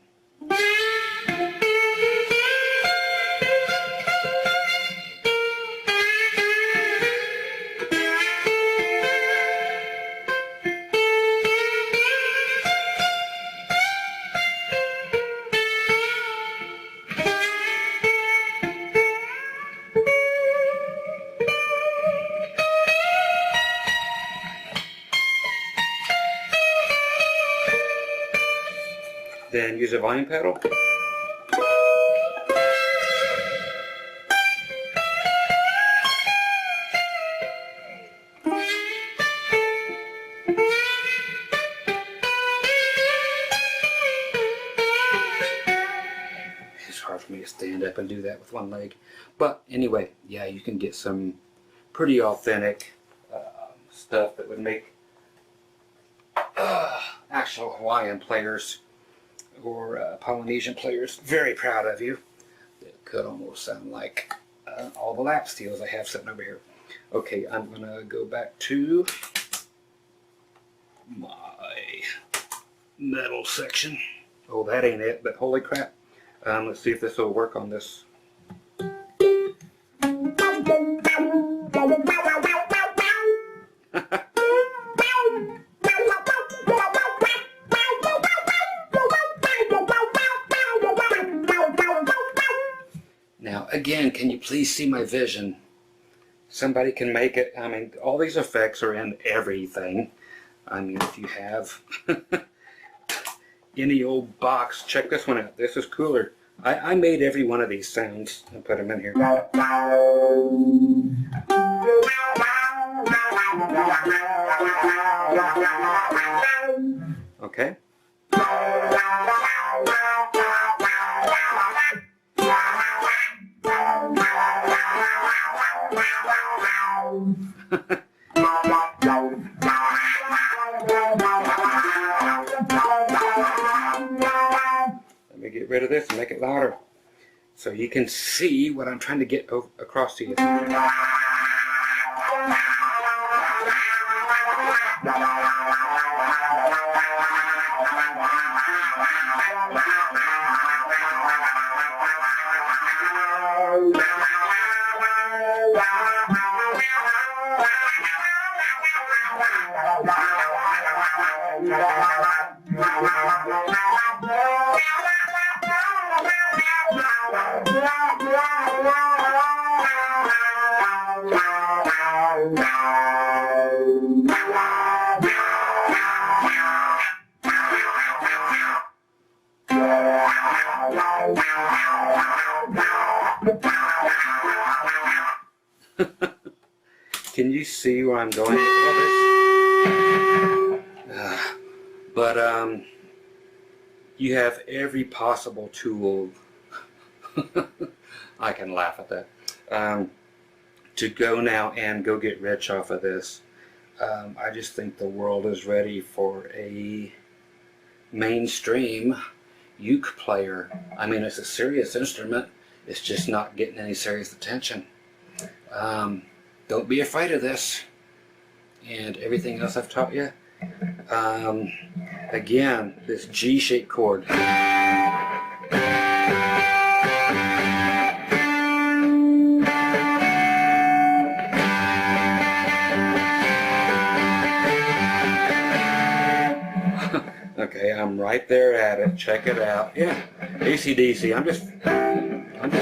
Then use a volume pedal. up and do that with one leg. But anyway, yeah, you can get some pretty authentic stuff that would make actual Hawaiian players or Polynesian players very proud of you. It could almost sound like all the lap steels I have sitting over here. Okay, I'm going to go back to my metal section. Oh, that ain't it, but holy crap. Let's see if this will work on this. Now, again, can you please see my vision? Somebody can make it. I mean, all these effects are in everything. I mean, if you have any old box, check this one out. This is cooler. I made every one of these sounds and put them in here. Okay. Let me get rid of this and make it louder so you can see what I'm trying to get across to you. Can you see where I'm going with all this? But you have every possible tool. I can laugh at that. To go now and go get rich off of this. I just think the world is ready for a mainstream uke player. I mean, it's a serious instrument. It's just not getting any serious attention. Don't be afraid of this and everything else I've taught you. Again, this G-shaped chord. Okay, I'm right there at it. Check it out. Yeah, AC/DC. I'm just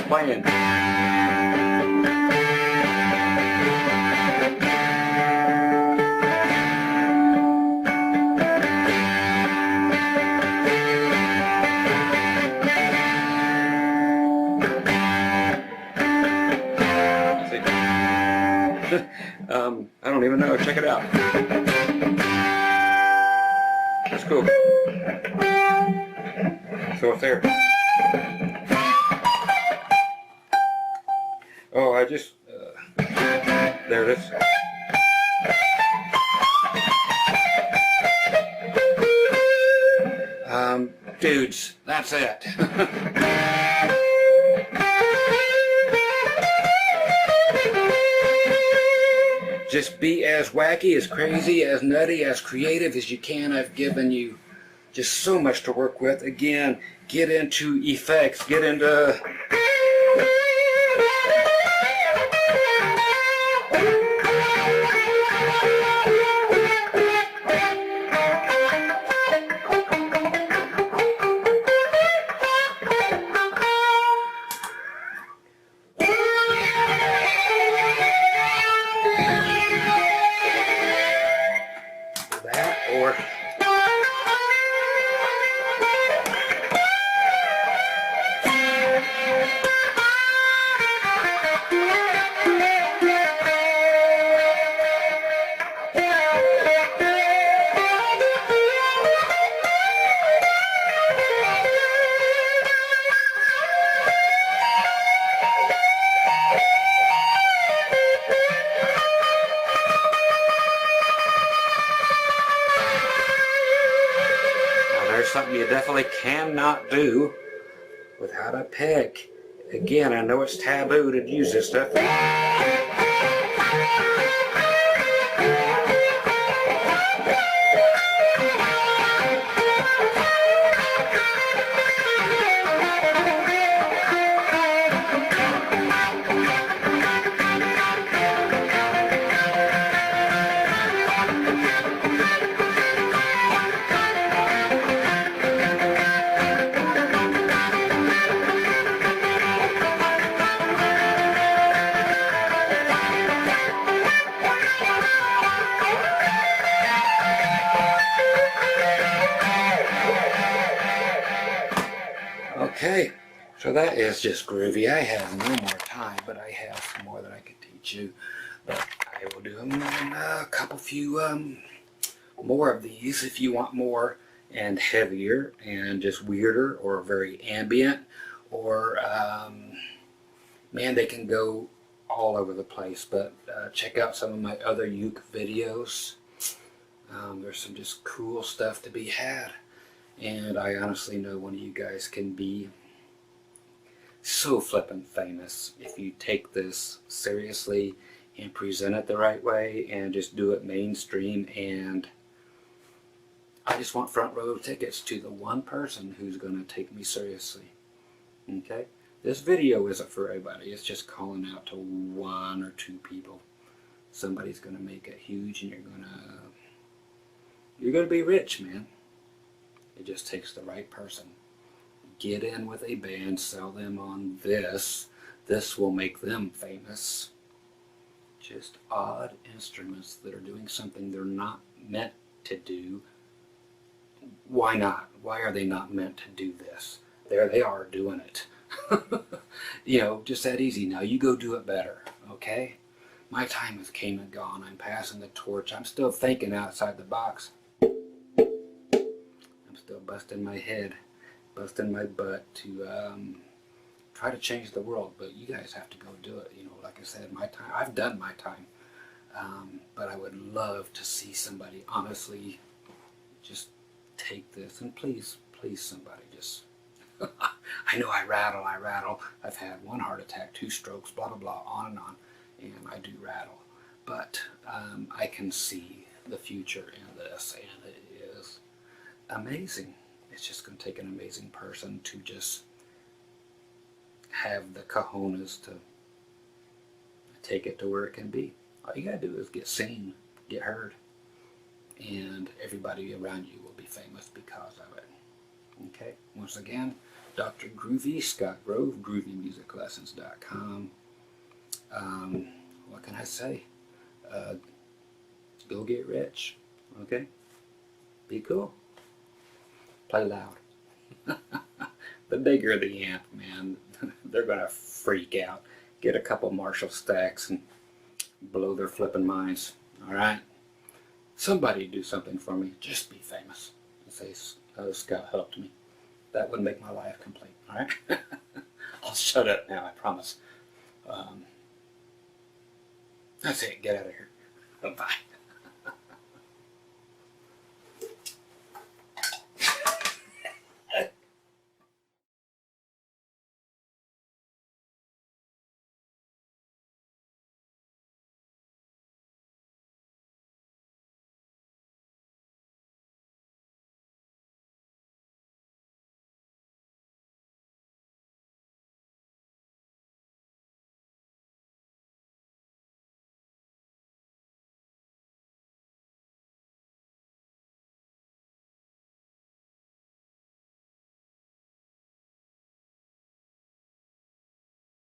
playing. I don't even know. Check it out. That's cool. So it's there. Oh, I just... there it is. Dudes, that's it. Just be as wacky, as crazy, as nutty, as creative as you can. I've given you just so much to work with. Again, get into effects, get into... definitely cannot do without a pick. Again, I know it's taboo to use this stuff. Okay, so that is just groovy. I have no more time, but I have some more that I could teach you. But I will do a couple few more of these if you want more and heavier and just weirder or very ambient, or man, they can go all over the place. But check out some of my other uke videos. There's some just cool stuff to be had. And I honestly know one of you guys can be so flippin' famous if you take this seriously and present it the right way and just do it mainstream. And I just want front row tickets to the one person who's going to take me seriously. Okay? This video isn't for everybody. It's just calling out to one or two people. Somebody's going to make it huge, and you're going to be rich, man. It just takes the right person. Get in with a band, sell them on this. This will make them famous. Just odd instruments that are doing something they're not meant to do. Why not? Why are they not meant to do this? There they are doing it. You know, just that easy. Now you go do it better, okay? My time has came and gone. I'm passing the torch. I'm still thinking outside the box. Still busting my head, busting my butt to try to change the world, but you guys have to go do it. You know, like I said, my time, I've done my time, but I would love to see somebody honestly just take this, and please somebody just, I know I rattle, I've had 1 heart attack, 2 strokes, blah blah blah, on, and I do rattle, but I can see the future in this, and it is amazing. It's just going to take an amazing person to just have the cojones to take it to where it can be. All you got to do is get seen, get heard, and everybody around you will be famous because of it. Okay? Once again, Dr. Groovy, Scott Grove, groovymusiclessons.com. What can I say? Go get rich. Okay? Be cool. Play loud. The bigger the amp, man, they're going to freak out. Get a couple Marshall stacks and blow their flipping minds. Alright? Somebody do something for me. Just be famous. And say, Scott helped me. That would make my life complete. Alright? I'll shut up now, I promise. That's it. Get out of here. Bye.